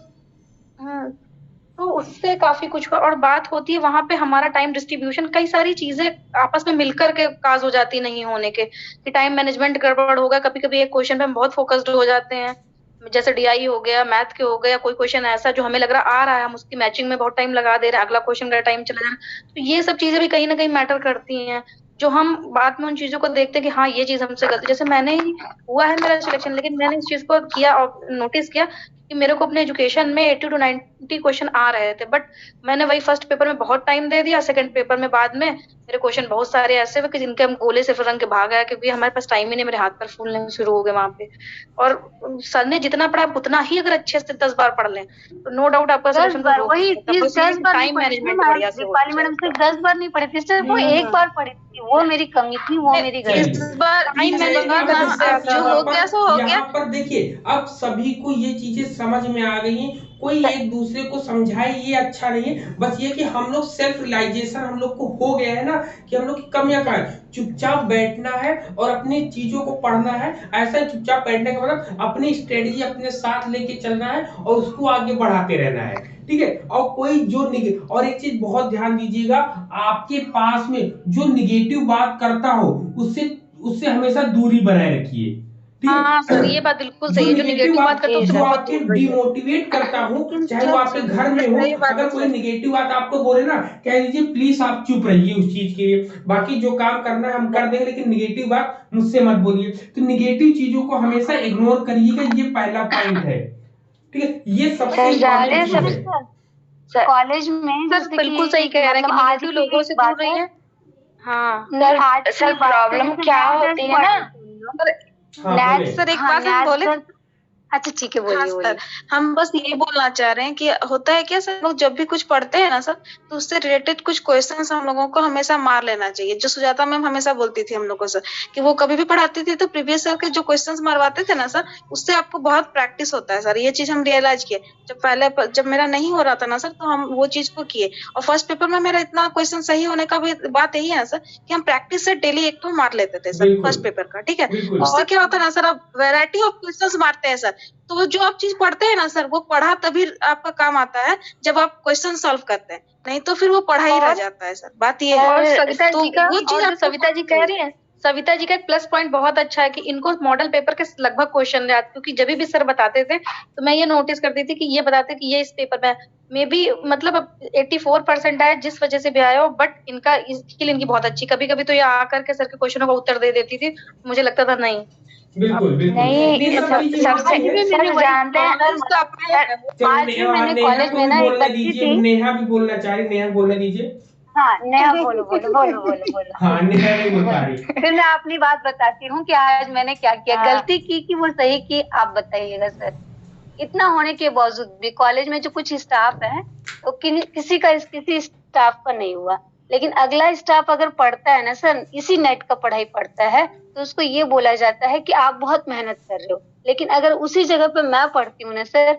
तो उससे काफी कुछ हुआ। और बात होती है वहां पे हमारा टाइम डिस्ट्रीब्यूशन, कई सारी चीजें आपस में मिलकर के काज हो जाती नहीं होने के, कि टाइम मैनेजमेंट गड़बड़ होगा, कभी कभी एक क्वेश्चन पे हम बहुत फोकस्ड हो जाते हैं, जैसे डीआई हो गया, मैथ के हो गया, कोई क्वेश्चन ऐसा जो हमें लग रहा आ रहा है, हम उसकी मैचिंग में बहुत टाइम लगा दे रहे हैं, अगला क्वेश्चन का टाइम चला जा रहा है। तो ये सब चीजें भी कहीं ना कहीं मैटर करती हैं, जो हम बाद में उन चीजों को देखते हैं कि हाँ ये चीज हमसे गलत। जैसे मैंने ही हुआ है मेरा सिलेक्शन, लेकिन मैंने इस चीज को किया और नोटिस किया कि मेरे को अपने एजुकेशन में 80 to 90 क्वेश्चन आ रहे थे, बट मैंने वही फर्स्ट पेपर में बहुत टाइम दे दिया, सेकंड पेपर में बाद में मेरे क्वेश्चन बहुत सारे ऐसे हुए कि जिनके हम गोले से रंग के भाग आया, क्योंकि हमारे पास टाइम ही नहीं, मेरे हाथ पैर फूलने शुरू हो गए वहां पे। और सर ने जितना पढ़ा उतना ही अगर अच्छे से 10 बार पढ़ लें तो नो डाउट आपका 10 सिलेक्शन तो बार हो वही सकता है, चीज बस ये 10 बार नहीं टाइम पढ़ी थी ना मैनेजमेंट मैम। बढ़िया से होना दीपाली मैडम चाहिए। सिर्फ 10 बार नहीं पढ़ी थी सर, वो एक बार पढ़ी थी। वो मेरी कमी थी, वो मेरी गलती इस थी। बार टाइम इस मैनेजमेंट बार ना करने से अब जो ज्यादा हो गया सो हो गया। यहाँ पर देखिए, अब सभी को ये चीजें समझ में आ गई हैं, कोई एक दूसरे को समझाए ये अच्छा नहीं है। बस ये कि हम लोग सेल्फ रियलाइजेशन हम लोग को हो गया है ना, कि हम लोग की कमियां कहाँ है। चुपचाप बैठना है और अपनी चीजों को पढ़ना है। ऐसा चुपचाप बैठने का मतलब अपनी स्ट्रेटजी अपने साथ लेके चलना है और उसको आगे बढ़ाते रहना है, ठीक है। और कोई जो और एक चीज बहुत ध्यान दीजिएगा, आपके पास में जो निगेटिव बात करता हो उससे उससे हमेशा दूरी बनाए रखिए, ठीक है। हाँ सर, ये बात बिल्कुल जो सही है, जो निगेटिव निगेटिव बात करता है उससे जो बहुत आपके दूर रहिए। डिमोटिवेट करता हो, लेकिन चाहे वो आपके घर में हो, सही बात अगर है कोई सर। निगेटिव बात आपको बोले ना, कह दीजिए प्लीज आप चुप रहिए उस चीज के लिए, बाकी जो काम करना है हम कर देंगे, लेकिन निगेटिव बात मुझसे मत बोलिए। तो निगेटिव चीजों को हमेशा इग्नोर करिएगा, ये पहला पॉइंट है, ठीक है। ये सबसे सर जानते इंपॉर्टेंट हैं चीज है। सर, कॉलेज में सर जैसे बिल्कुल सही कि कह रहे हैं कि मतलब आज निगेटिव की लोगों एक से दूर बात है। रहिए। हाँ नहीं, आज की सर बात है, प्रॉब्लम जैसे क्या मैं होती 10 है ना, पढ़ हाँ नैट बोले। सर एक हाँ बात हम नैट बोले। सर। अच्छा ठीक है, हाँ बोलिए सर, बोलिए। हम बस ये बोलना चाह रहे हैं कि होता है क्या सर, लोग जब भी कुछ पढ़ते हैं ना सर, तो उससे रिलेटेड कुछ क्वेश्चंस हम लोगों को हमेशा मार लेना चाहिए। जो सुजाता मैम हमेशा बोलती थी हम लोगों से कि वो कभी भी पढ़ाती थी तो प्रीवियस ईयर के जो क्वेश्चंस मरवाते थे ना सर, उससे आपको बहुत प्रैक्टिस होता है सर। ये चीज हम रियलाइज किए जब मेरा नहीं हो रहा था ना सर, तो हम वो चीज को किए। और फर्स्ट पेपर में मेरा इतना क्वेश्चन सही होने का भी बात यही है ना सर, कि हम प्रैक्टिस से डेली एक तो मार लेते थे सर बिल्कुल फर्स्ट पेपर का, ठीक है। बिल्कुल उससे क्या होता है ना सर, अब वैरायटी ऑफ क्वेश्चंस मारते हैं सर, तो वो जो आप चीज पढ़ते हैं ना सर, वो पढ़ा तभी आपका काम आता है जब आप क्वेश्चन सॉल्व करते हैं, नहीं तो फिर वो पढ़ा ही रह जाता है सर। बात ये और है सविता तो जी का, वो चीज और जो आपको सविता जी कह रही है, सविता जी का एक प्लस पॉइंट बहुत अच्छा है कि इनको मॉडल पेपर के लगभग क्वेश्चन याद, क्योंकि जब भी सर बताते थे तो मैं ये नोटिस करती थी कि ये बताते कि ये इस पेपर में मे बी मतलब 84% आया, जिस वजह से भी आया हो, बट इनका स्किल इनकी बहुत अच्छी। कभी कभी तो ये आकर के सर के क्वेश्चनों का उत्तर दे देती थी, मुझे लगता था नहीं बिल्कुल बिल्कुल, नहीं ये सब चीजें सबसे होती है। सर जानते हैं चलो आज भी मैंने नेहा कॉलेज को में भी ना एक बोलने बच्ची दीजिए, थी। नेहा भी बोलना चाह रही, नेहा बोलने दीजिए। हाँ नेहा, बोलो बोलो बोलो बोलो बोलो। हाँ नेहा नहीं बोल पा रही। फिर मैं अपनी बात बताती हूँ कि आज मैंने क्या किया, हाँ। गलती की कि वो सही की, आप बताइएगा सर। इतना होने के बावजूद भी कॉलेज में जो कुछ स्टाफ है, तो किसी स्टाफ का नहीं हुआ। लेकिन अगला स्टाफ अगर पढ़ता है ना सर, इसी नेट का पढ़ाई पढ़ता है, तो उसको ये बोला जाता है कि आप बहुत मेहनत कर रहे हो। लेकिन अगर उसी जगह पे मैं पढ़ती हूँ ना सर,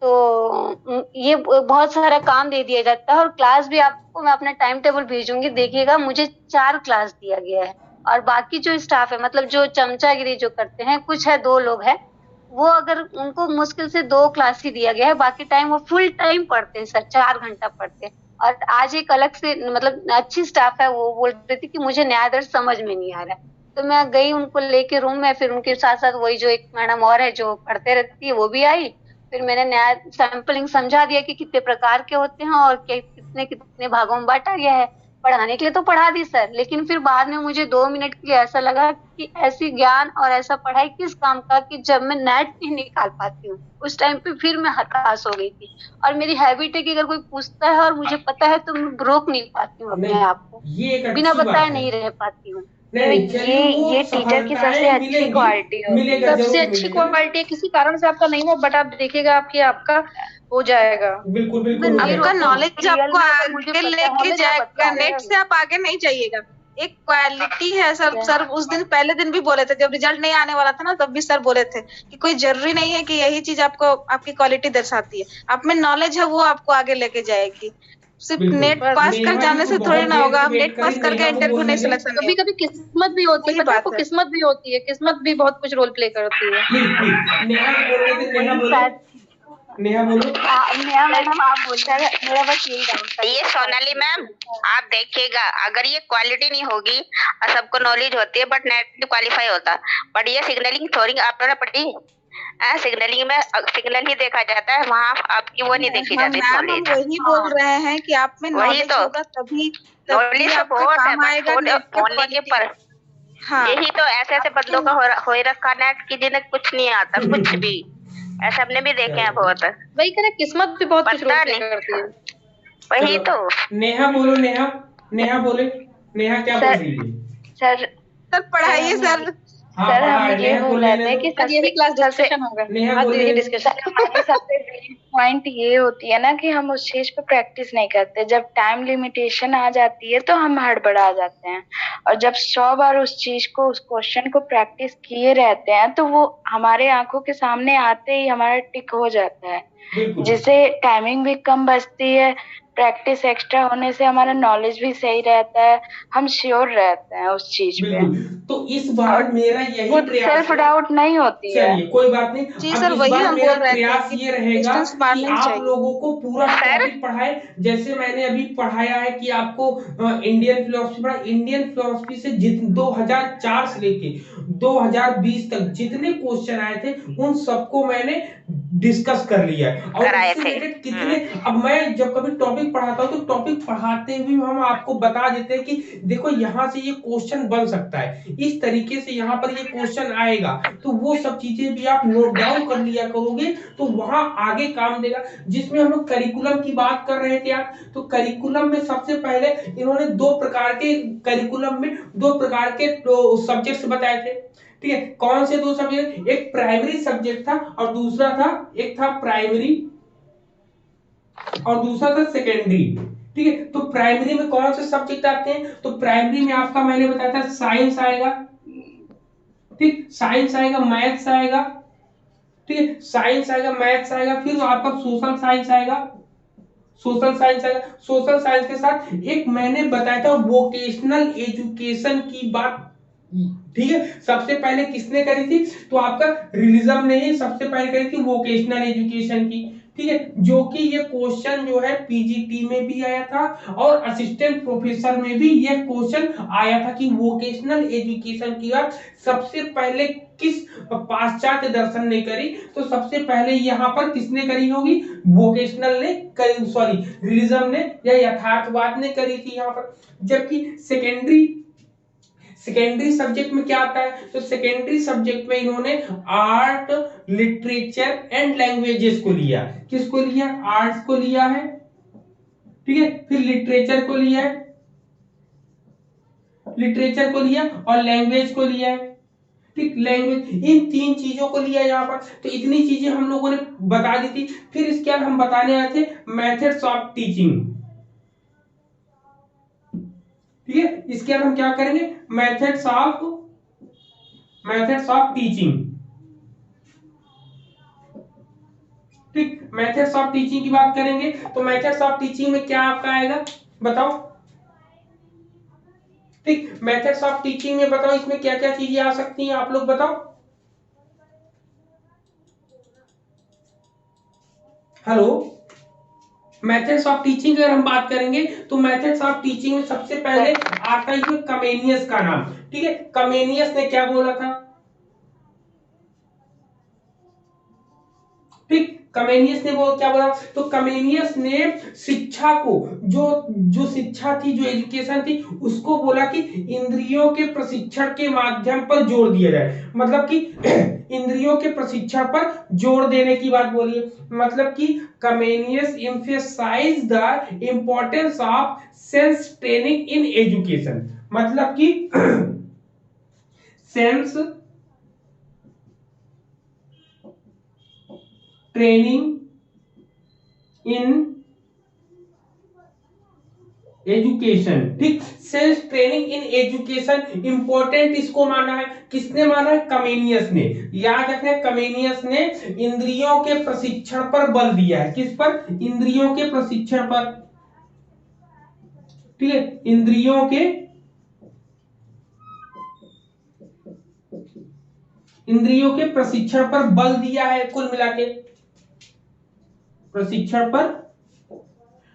तो ये बहुत सारा काम दे दिया जाता है। और क्लास भी आपको मैं अपना टाइम टेबल भेजूंगी, देखिएगा। मुझे 4 क्लास दिया गया है, और बाकी जो स्टाफ है, मतलब जो चमचागिरी जो करते हैं, कुछ है 2 लोग हैं, वो अगर उनको मुश्किल से 2 क्लास ही दिया गया है, बाकी टाइम वो फुल टाइम पढ़ते हैं सर, 4 घंटा पढ़ते हैं। और आज एक अलग से मतलब अच्छी स्टाफ है, वो बोल रही थी कि मुझे न्याय दर्श समझ में नहीं आ रहा है। तो मैं गई उनको लेके रूम में, फिर उनके साथ साथ वही जो एक मैडम और है जो पढ़ते रहती है, वो भी आई। फिर मैंने न्याय सैंपलिंग समझा दिया कि कितने प्रकार के होते हैं और कितने कितने भागों में बांटा गया है। पढ़ाने के लिए तो पढ़ा दी सर, लेकिन फिर बाद में मुझे 2 मिनट के लिए ऐसा लगा कि ऐसी ज्ञान और ऐसा पढ़ाई किस काम का, कि जब मैं नेट नहीं निकाल पाती हूँ। उस टाइम पे फिर मैं हताश हो गई थी। और मेरी हैबिट है कि अगर कोई पूछता है और मुझे पता है तो मैं रोक नहीं पाती हूँ अपने आप को, ये एक बिना अच्छी बताए बात है। नहीं रह पाती हूँ। नहीं चलिए, वो ये टीचर की सबसे सफलताएं अच्छी मिलेंगी, क्वालिटी होती मिलेगा, है। सबसे जरूर अच्छी मिलेगा। क्वालिटी है, किसी कारण से आपका नहीं हो, बट आप देखिएगा आपकी आपका हो जाएगा। बिल्कुल मैं बिल्कुल हो नहीं आपका जाएगा। रोकूंगी, नॉलेज रियल आपको में अगर मुझे आगे पता है लेके मैं जाएगा, नेट बताऊंगी। से आप आगे नहीं जाइएगा। एक क्वालिटी है सर। सर उस दिन पहले दिन भी बोले थे, जब रिजल्ट नहीं आने वाला था ना, तब भी सर बोले थे कि कोई जरूरी नहीं है कि यही चीज आपको आपकी क्वालिटी दर्शाती है, आप में नॉलेज है वो आपको आगे लेके जाएगी। सिर्फ बिल्कुल। नेट बस पास कर नेहा जी जाने को से थोड़ी बहुत ना देर होगा। से आप वेट नेट पास करें, करके नेहा को इंटरव्यू नहीं बोलने दें। सिलेक्शन नहीं कभी होगा। कभी किस्मत भी होती है, वही पता है बात आपको, है। किस्मत भी होती है, किस्मत भी बहुत कुछ रोल प्ले करती है। प्लीज प्लीज नेहा को बोलने दें, नेहा वही बोले, शायद नेहा बोलो। नेहा मैडम आप बोलिए। सर मेरा बस यही डाउट था। ये सोनाली मैम, आप देखिएगा, अगर ये क्वालिटी नहीं होगी और सबको नॉलेज होती है बट नेट क्वालिफाई होता, बट ये सिग्नलिंग थोड़ी आपने ना पढ़ी। सिग्नलिंग में सिग्नल ही देखा जाता है, वहाँ आपकी वो नहीं देखी हाँ जाती मैम, हम नॉलेज। वही बोल रहे हैं कि आप में वही नॉलेज तो, होगा तभी तभी नॉलेज तो आपका बहुत है काम बट आएगा नेट के होने के क्वालिटी। पर हाँ यही तो ऐसे ऐसे आपके बंदों का हो ही रखा नेट की जिन्हें कुछ नहीं आता, कुछ भी। ऐसा हमने भी देखे हैं बहुत, वही कह रहे, किस्मत भी बहुत कुछ रोल पता प्ले नहीं। करती है। वही चलो तो। नेहा बोलो, नेहा, नेहा बोले, नेहा क्या बोल सर रही है? सर सर पढ़ाइए हम सर। हाँ सर हम पढ़ा, ये नेहा को बोल रहे लेने थे दो। कि आज यही क्लास सबसे डिस्कशन होगा, नेहा आज बोलने यही दो। डिस्कशन। सर हमारी सबसे बड़ी पॉइंट ये होती है ना कि हम उस चीज पे प्रैक्टिस नहीं करते। जब टाइम लिमिटेशन आ जाती है तो हम हड़बड़ा जाते हैं, और जब 100 बार उस चीज को, उस क्वेश्चन को प्रैक्टिस किए रहते हैं तो वो हमारे आंखों के सामने आते ही हमारा टिक हो जाता है, बिल्कुल जिससे टाइमिंग भी कम बचती है। प्रैक्टिस एक्स्ट्रा होने से हमारा नॉलेज भी सही रहता है, हम श्योर रहते हैं उस चीज पे, बिल्कुल। तो इस बार और मेरा यही खुद प्रयास सेल्फ है। डाउट नहीं होती है। चलिए कोई बात नहीं, जी अब सर, इस वही बार हम मेरा बोल रहे थे प्रयास कि ये रहेगा डिस्टेंस कि मारना ही आप चाहिए। लोगों को पूरा सर टॉपिक पढ़ाए। जैसे मैंने अभी पढ़ाया है कि आपको इंडियन फिलोसफी पढ़ा, इंडियन फिलोसफी से 2004 से लेके 2020 तक जितने क्वेश्चन आए थे उन सबको मैंने डिस्कस कर लिया है। और कराए उससे थे। रिलेटेड कितने, अब मैं जब कभी टॉपिक पढ़ाता हूँ तो टॉपिक पढ़ाते हुए हम आपको बता देते हैं कि देखो यहाँ से ये क्वेश्चन बन सकता है, इस तरीके से यहाँ पर ये क्वेश्चन आएगा, तो वो सब चीजें भी आप नोट डाउन कर लिया करोगे तो वहां आगे काम देगा। जिसमें हम लोग करिकुलम की बात कर रहे थे यार, तो करिकुलम में सबसे पहले इन्होंने 2 प्रकार के, करिकुलम में 2 प्रकार के सब्जेक्ट्स बताए थे। ठीक है, कौन से 2 सब्जेक्ट? एक प्राइमरी सब्जेक्ट था और दूसरा था, एक था प्राइमरी और दूसरा था सेकेंडरी। ठीक है, तो प्राइमरी में कौन से सब्जेक्ट आते हैं? तो प्राइमरी में आपका मैंने बताया था साइंस आएगा, ठीक, साइंस आएगा, मैथ्स आएगा, ठीक है, साइंस आएगा, मैथ्स आएगा, फिर आपका सोशल साइंस आएगा, सोशल साइंस आएगा। सोशल साइंस के साथ एक मैंने बताया था वोकेशनल एजुकेशन की बात। ठीक है, सबसे पहले किसने करी थी? तो आपका रिलिज्म ने ही सबसे पहले करी थी वोकेशनल एजुकेशन की। ठीक है, जो कि ये क्वेश्चन जो है पीजीटी में भी आया था और असिस्टेंट प्रोफेसर में भी ये क्वेश्चन आया था कि वोकेशनल एजुकेशन की बात सबसे पहले किस पाश्चात्य दर्शन ने करी? तो सबसे पहले यहाँ पर किसने करी होगी? वोकेशनल ने करी, सॉरी रिलिज्म ने या यथार्थवाद ने करी थी यहाँ पर। जबकि सेकेंडरी सब्जेक्ट में क्या आता है? तो सेकेंडरी सब्जेक्ट में इन्होंने आर्ट, लिटरेचर एंड लैंग्वेजेस को लिया। किसको लिया? आर्ट्स को लिया है, ठीक है, फिर लिटरेचर को लिया है, लिटरेचर को लिया और लैंग्वेज को लिया है। ठीक, लैंग्वेज, इन 3 चीजों को लिया यहाँ पर। तो इतनी चीजें हम लोगों ने बता दी थी। फिर इसके बाद हम बताने आए थे मेथड्स ऑफ टीचिंग। ठीक है, इसके बाद हम क्या करेंगे? Methods of teaching. ठीक, मेथड्स ऑफ टीचिंग की बात करेंगे तो मेथड्स ऑफ टीचिंग में क्या आपका आएगा बताओ। ठीक, मेथड्स ऑफ टीचिंग में बताओ इसमें क्या क्या चीजें आ सकती हैं, आप लोग बताओ। हेलो, मेथड्स ऑफ टीचिंग अगर हम बात करेंगे तो मेथड्स ऑफ टीचिंग में सबसे पहले आता है कमेनियस का नाम। ठीक है, कमेनियस ने क्या बोला था? ठीक, कमेनियस ने वो क्या बोला? तो कमेनियस ने शिक्षा को जो शिक्षा थी, जो एजुकेशन थी, उसको बोला कि इंद्रियों के प्रशिक्षण के माध्यम पर जोर दिया जाए। मतलब कि इंद्रियों के प्रशिक्षण पर जोर देने की बात बोली है। मतलब कि Comenius emphasize the importance of sense training in education. मतलब कि सेंस ट्रेनिंग इन एजुकेशन। ठीक, self training in education important इसको माना है, किसने माना है? कमेनियस ने। याद रखना, कमेनियस ने इंद्रियों के प्रशिक्षण पर बल दिया है। किस पर? इंद्रियों के प्रशिक्षण पर। ठीक है, इंद्रियों के प्रशिक्षण पर बल दिया है। कुल मिला के प्रशिक्षण पर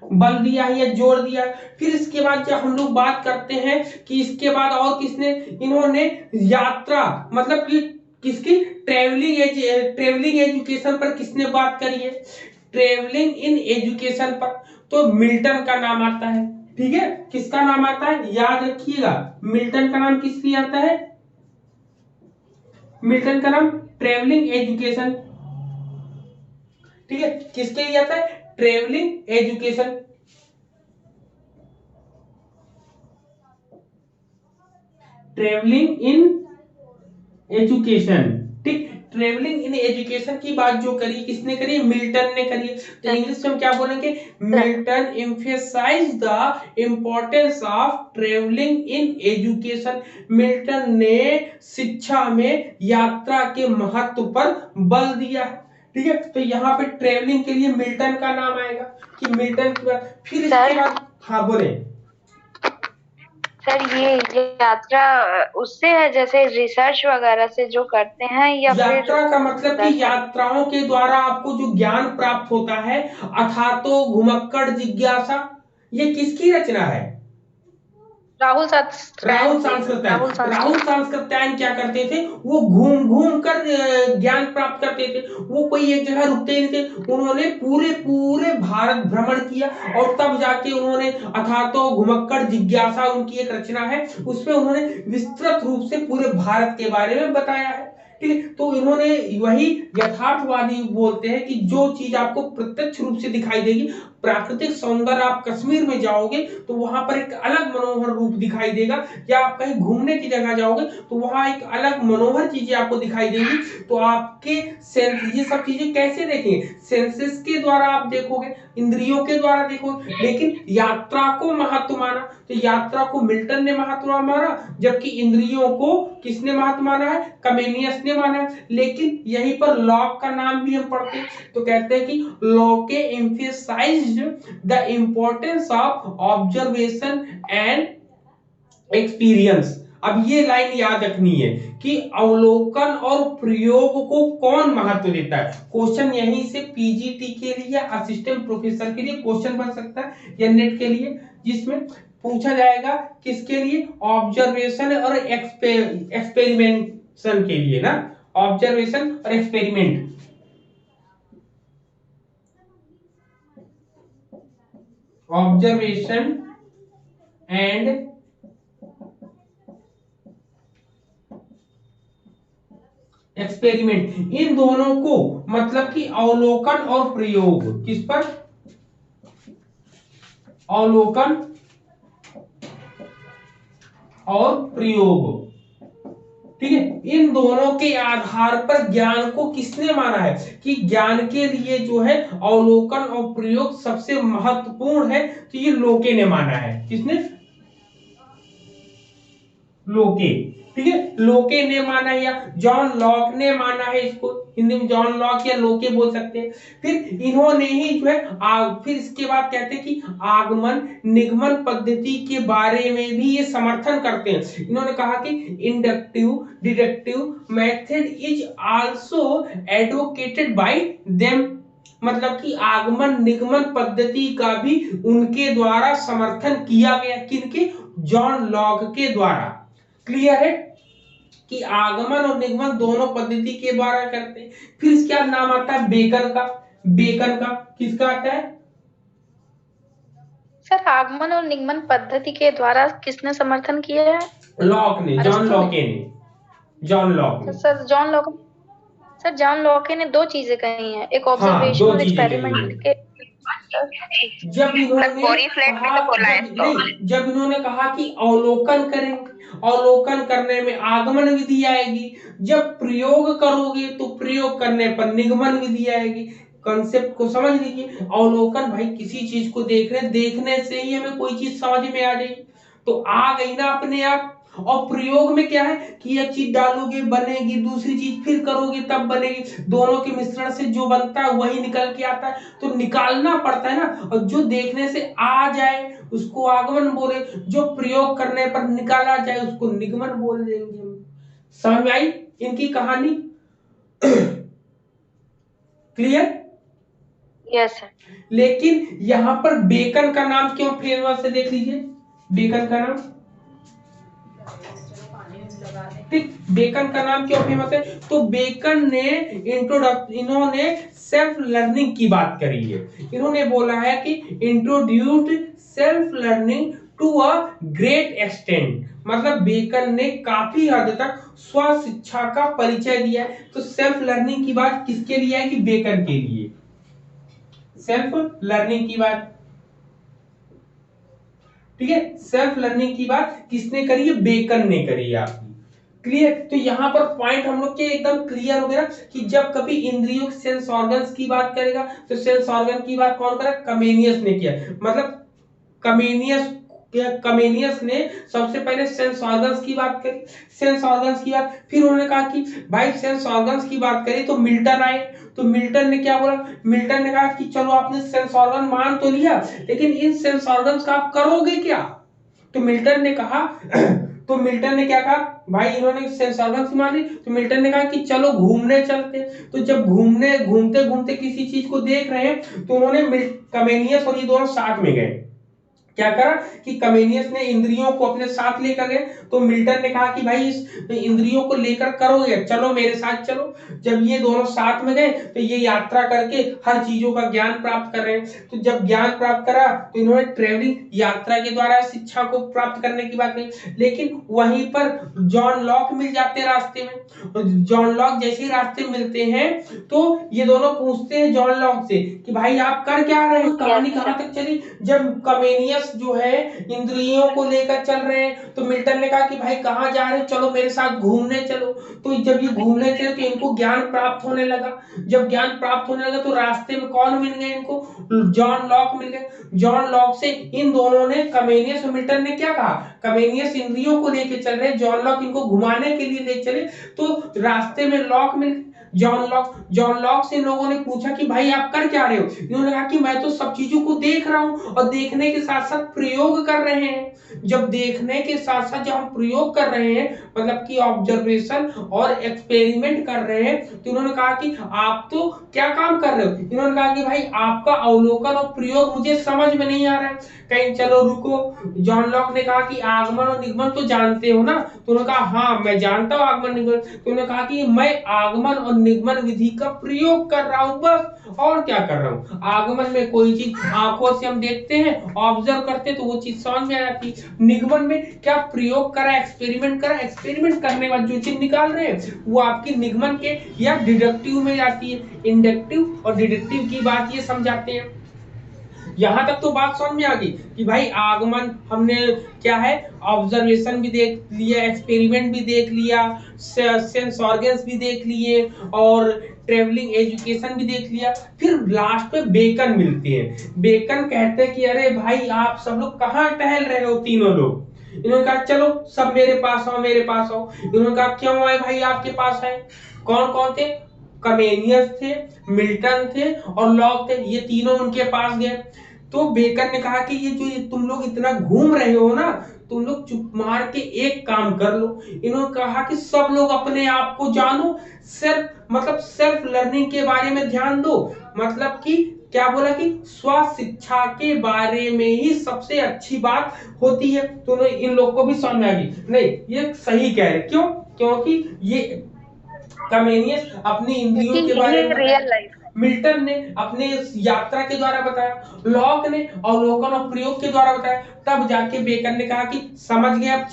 बल दिया है या जोर दिया है। फिर इसके बाद जब हम लोग बात करते हैं कि इसके बाद और किसने, इन्होंने यात्रा, मतलब कि किसकी? ट्रेवलिंग एजुकेशन पर किसने बात करी है? ट्रेवलिंग इन एजुकेशन पर तो मिल्टन का नाम आता है। ठीक है, किसका नाम आता है? याद रखिएगा, मिल्टन का नाम किस लिए आता है? मिल्टन का नाम ट्रेवलिंग एजुकेशन। ठीक है, किसके लिए आता है? Travelling education. Travelling in education. ठीक, ट्रेवलिंग इन एजुकेशन की बात जो करी, किसने करी? मिल्टन ने करी। तो इंग्लिश में हम क्या बोलेंगे? Milton emphasise the importance of travelling in education. Milton ने शिक्षा में यात्रा के महत्व पर बल दिया। ठीक है, तो यहाँ पे ट्रेवलिंग के लिए मिल्टन का नाम आएगा कि मिल्टन की बात। फिर इसके बाद हाँ बोले सर, ये यात्रा उससे है जैसे रिसर्च वगैरह से जो करते हैं, या यात्रा फिर का मतलब कि यात्राओं के द्वारा आपको जो ज्ञान प्राप्त होता है, अथातो घुमक्कड़ जिज्ञासा, ये किसकी रचना है? राहुल सांस्कृत्यायन क्या करते थे? वो घूम घूम कर ज्ञान प्राप्त करते थे। वो कोई एक जगह रुकते नहीं थे, उन्होंने पूरे पूरे भारत भ्रमण किया और तब जाके उन्होंने अथातो घुमक्कड़ जिज्ञासा, उनकी एक रचना है, उसमें उन्होंने विस्तृत रूप से पूरे भारत के बारे में बताया है। ठीक है, तो इन्होंने वही यथार्थवादी बोलते हैं कि जो चीज आपको प्रत्यक्ष रूप से दिखाई देगी, प्राकृतिक सौंदर्य, आप कश्मीर में जाओगे तो वहां पर एक अलग मनोहर रूप दिखाई देगा, या आप कहीं घूमने की जगह जाओगे तो वहां एक अलग मनोहर चीजें आपको दिखाई देगी। तो आपके सेंस, ये सब चीजें कैसे देखेंगे? सेंसेस के द्वारा आप देखोगे, इंद्रियों के द्वारा देखोगे। लेकिन यात्रा को महत्व माना, तो यात्रा को मिल्टन ने महत्व माना, जबकि इंद्रियों को किसने महत्व माना है? कमेनियस ने माना है। लेकिन यहीं पर लॉक का नाम भी हम पढ़ते हैं तो कहते हैं कि Locke emphasised the importance of observation and experience. अब ये लाइन याद रखनी है कि अवलोकन और प्रयोग को कौन महत्व देता है। क्वेश्चन यहीं से पीजीटी के लिए, असिस्टेंट प्रोफेसर के लिए क्वेश्चन बन सकता है, या नेट के लिए, जिसमें पूछा जाएगा किसके लिए? ऑब्जर्वेशन और एक्सपेरिमेंटेशन के लिए ना, ऑब्जर्वेशन और एक्सपेरिमेंट। ऑब्जर्वेशन एंड एक्सपेरिमेंट, इन दोनों को मतलब कि अवलोकन और प्रयोग, किस पर? अवलोकन और प्रयोग। ठीक है, इन दोनों के आधार पर ज्ञान को किसने माना है कि ज्ञान के लिए जो है अवलोकन और प्रयोग सबसे महत्वपूर्ण है? तो ये लोके ने माना है। किसने? लोके। ठीक है, लोके ने माना है या जॉन लॉक ने माना है, इसको हिंदी में जॉन लॉक या लोके बोल सकते हैं। फिर इन्होंने ही जो है फिर इसके बाद कहते हैं कि आगमन निगमन पद्धति के बारे में भी ये समर्थन करते हैं। इन्होंने कहा कि inductive deductive method is also advocated bye them, मतलब कि आगमन निगमन पद्धति का भी उनके द्वारा समर्थन किया गया। किनके? जॉन लॉक के द्वारा। क्लियर है कि आगमन और निगमन दोनों पद्धति के द्वारा करते हैं। फिर इसके बाद नाम आता है बेकन का। बेकन का किसका आता है? सर आगमन और निगमन पद्धति के द्वारा किसने समर्थन किया है? लॉक ने, जॉन लॉके ने। जॉन लॉक ने। सर जॉन लॉके ने दो चीजें कही हैं, एक ऑब्जर्वेशन और एक्सपेरिमेंट के। जब इन्होंने कहा कि अवलोकन करेंगे, अवलोकन करने में आगमन विधि आएगी, जब प्रयोग करोगे तो प्रयोग करने पर निगमन विधि आएगी। कंसेप्ट को समझ लीजिए। अवलोकन, भाई किसी चीज को देख रहे, देखने से ही हमें कोई चीज समझ में आ जाएगी, तो आ गई ना अपने आप। और प्रयोग में क्या है कि यह चीज डालोगे बनेगी, दूसरी चीज फिर करोगे तब बनेगी, दोनों के मिश्रण से जो बनता है वही निकल के आता है, तो निकालना पड़ता है ना। और जो देखने से आ जाए उसको आगमन बोले, जो प्रयोग करने पर निकाला जाए उसको निगमन बोल देंगे हम। समझ में आई इनकी कहानी? क्लियर? Yes sir. लेकिन यहां पर बेकन का नाम क्यों फेमस है, देख लीजिए बेकन का नाम। ठीक, बेकन का नाम क्यों फेमस है? तो बेकन ने इन्होंने सेल्फ लर्निंग की बात करी है। इन्होंने बोला है कि introduced self learning to a great extent, मतलब बेकन ने काफी हद तक स्व शिक्षा का परिचय दिया है। तो सेल्फ लर्निंग की बात किसके लिए है? कि बेकन के लिए सेल्फ लर्निंग की बात। ठीक है, सेल्फ लर्निंग की बात किसने करी है? बेकन ने करी है आपकी। क्लियर? तो यहाँ पर पॉइंट हम लोग के एकदम क्लियर हो गया कि जब कभी इंद्रियों सेंस ऑर्गन्स की बात करेगा तो सेंस ऑर्गन की बात कौन करा? कमेनियस ने किया। मतलब कमेनियस ने सबसे पहले सेंस ऑर्गन्स की बात करी। सेंस ऑर्गन्स की बात, फिर उन्होंने कहा कि भाई सेंस ऑर्गन्स की बात करी तो मिल्टन आए। तो मिल्टन ने क्या बोला? मिल्टन ने कहा कि चलो आपने सेंस ऑर्गन मान तो लिया, लेकिन इन सेंस ऑर्गन्स का आप करोगे क्या? तो मिल्टन ने क्या कहा? भाई इन्होंने सेंस ऑर्गन्स मान ली, तो मिल्टन ने कहा कि चलो घूमने चलते। तो जब घूमते घूमते किसी चीज को देख रहे हैं तो उन्होंने कमेनियस और ये दोनों साथ में गए। क्या करा कि कमेनियस ने इंद्रियों को अपने साथ लेकर गए, तो मिल्टन ने कहा कि भाई इस इंद्रियों को लेकर करोगे, चलो मेरे साथ चलो। जब ये दोनों साथ में गए तो ये यात्रा करके हर चीजों का ज्ञान प्राप्त कर रहे हैं। तो जब ज्ञान प्राप्त करा तो इन्होंने ट्रेवलिंग यात्रा के द्वारा शिक्षा को प्राप्त करने की बात कही। लेकिन वहीं पर जॉन लॉक मिल जाते हैं रास्ते में। जॉन लॉक जैसे ही रास्ते मिलते हैं तो ये दोनों पूछते हैं जॉन लॉक से कि भाई आप कर क्या रहे हो? कहानी कहां तक चली? जब कमेनियस जो है इंद्रियों को लेकर चल रहे हैं तो मिल्टन ने कहा कि भाई कहां जा रहे हो? चलो मेरे साथ घूमने चलो। तो जब ये घूमने चले तो इनको ज्ञान प्राप्त होने लगा। जब ज्ञान प्राप्त होने लगा तो रास्ते में कौन मिल गए इनको? जॉन लॉक मिल गए। जॉन लॉक से इन दोनों ने, कमेनियस और मिल्टन ने क्या कहा? कमेनियस इंद्रियों को लेकर चल रहे, जॉन लॉक इनको घुमाने के लिए ले चले। तो रास्ते में लॉक मिल जॉन लॉक से लोगों ने पूछा कि भाई आप कर क्या रहे हो? इन्होंने कहा कि मैं तो सब चीजों को देख रहा हूं और देखने के साथ साथ प्रयोग कर रहे हैं। जब देखने के साथ साथ जब हम प्रयोग कर रहे हैं, मतलब कि ऑब्जर्वेशन और एक्सपेरिमेंट कर रहे हैं, तो उन्होंने कहा कि आप तो क्या काम कर रहे हो? इन्होंने कहा कि भाई आपका अवलोकन और प्रयोग मुझे समझ में नहीं आ रहा है। कहीं चलो रुको। जॉन लॉक ने कहा कि आगमन और निगमन तो जानते हो ना? तो उन्होंने कहा हाँ मैं जानता हूँ आगमन निगमन। तो उन्होंने कहा कि मैं आगमन और निगमन विधि का प्रयोग कर रहा हूँ बस, और क्या कर रहा हूँ। आगमन में कोई चीज आंखों से हम देखते हैं, ऑब्जर्व करते हैं तो वो चीज समझ में आ जाती है। निगमन में क्या प्रयोग करा, एक्सपेरिमेंट करा, एक्सपेरिमेंट करने के बाद जो चीज निकाल रहे हैं वो आपकी निगमन के या डिडक्टिव में जाती है। इंडक्टिव और डिडक्टिव की बात ये समझाते हैं। यहां तक तो बात समझ में आ गई कि भाई आगमन हमने क्या है, ऑब्जर्वेशन भी देख लिया, एक्सपेरिमेंट भी देख लिया, सेंस ऑर्गन्स भी देख लिए और ट्रेवलिंग एजुकेशन भी देख लिया। फिर लास्ट में बेकन मिलते हैं। बेकन कहते हैं कि अरे भाई आप सब लोग कहाँ टहल रहे हो तीनों लोग? इन्होंने कहा चलो सब मेरे पास आओ, मेरे पास आओ। इन्होंने कहा क्यों आए भाई आपके पास आए? कौन कौन थे? कमेनियस थे, मिल्टन थे और लॉक थे, ये तीनों उनके पास गए। तो बेकर ने कहा कि ये जो तुम लोग इतना घूम रहे हो ना, तुम लोग चुप मार के एक काम कर लो। इन्होंने कहा कि सब लोग अपने आप को जानो, सेल्फ लर्निंग के बारे में ध्यान दो। मतलब कि क्या बोला कि स्व शिक्षा के बारे में ही सबसे अच्छी बात होती है। तो इन लोग को भी समझ में आ गई, नहीं ये सही कह रहे। क्यों? क्योंकि ये कमेनियस अपनी इंद्रियों के बारे में रियल लाइफ, मिल्टन ने अपने यात्रा के द्वारा बताया, लॉक ने अवलोकन और प्रयोग के द्वारा बताया। तब जाके बेकर ने कहा कि समझ गए अब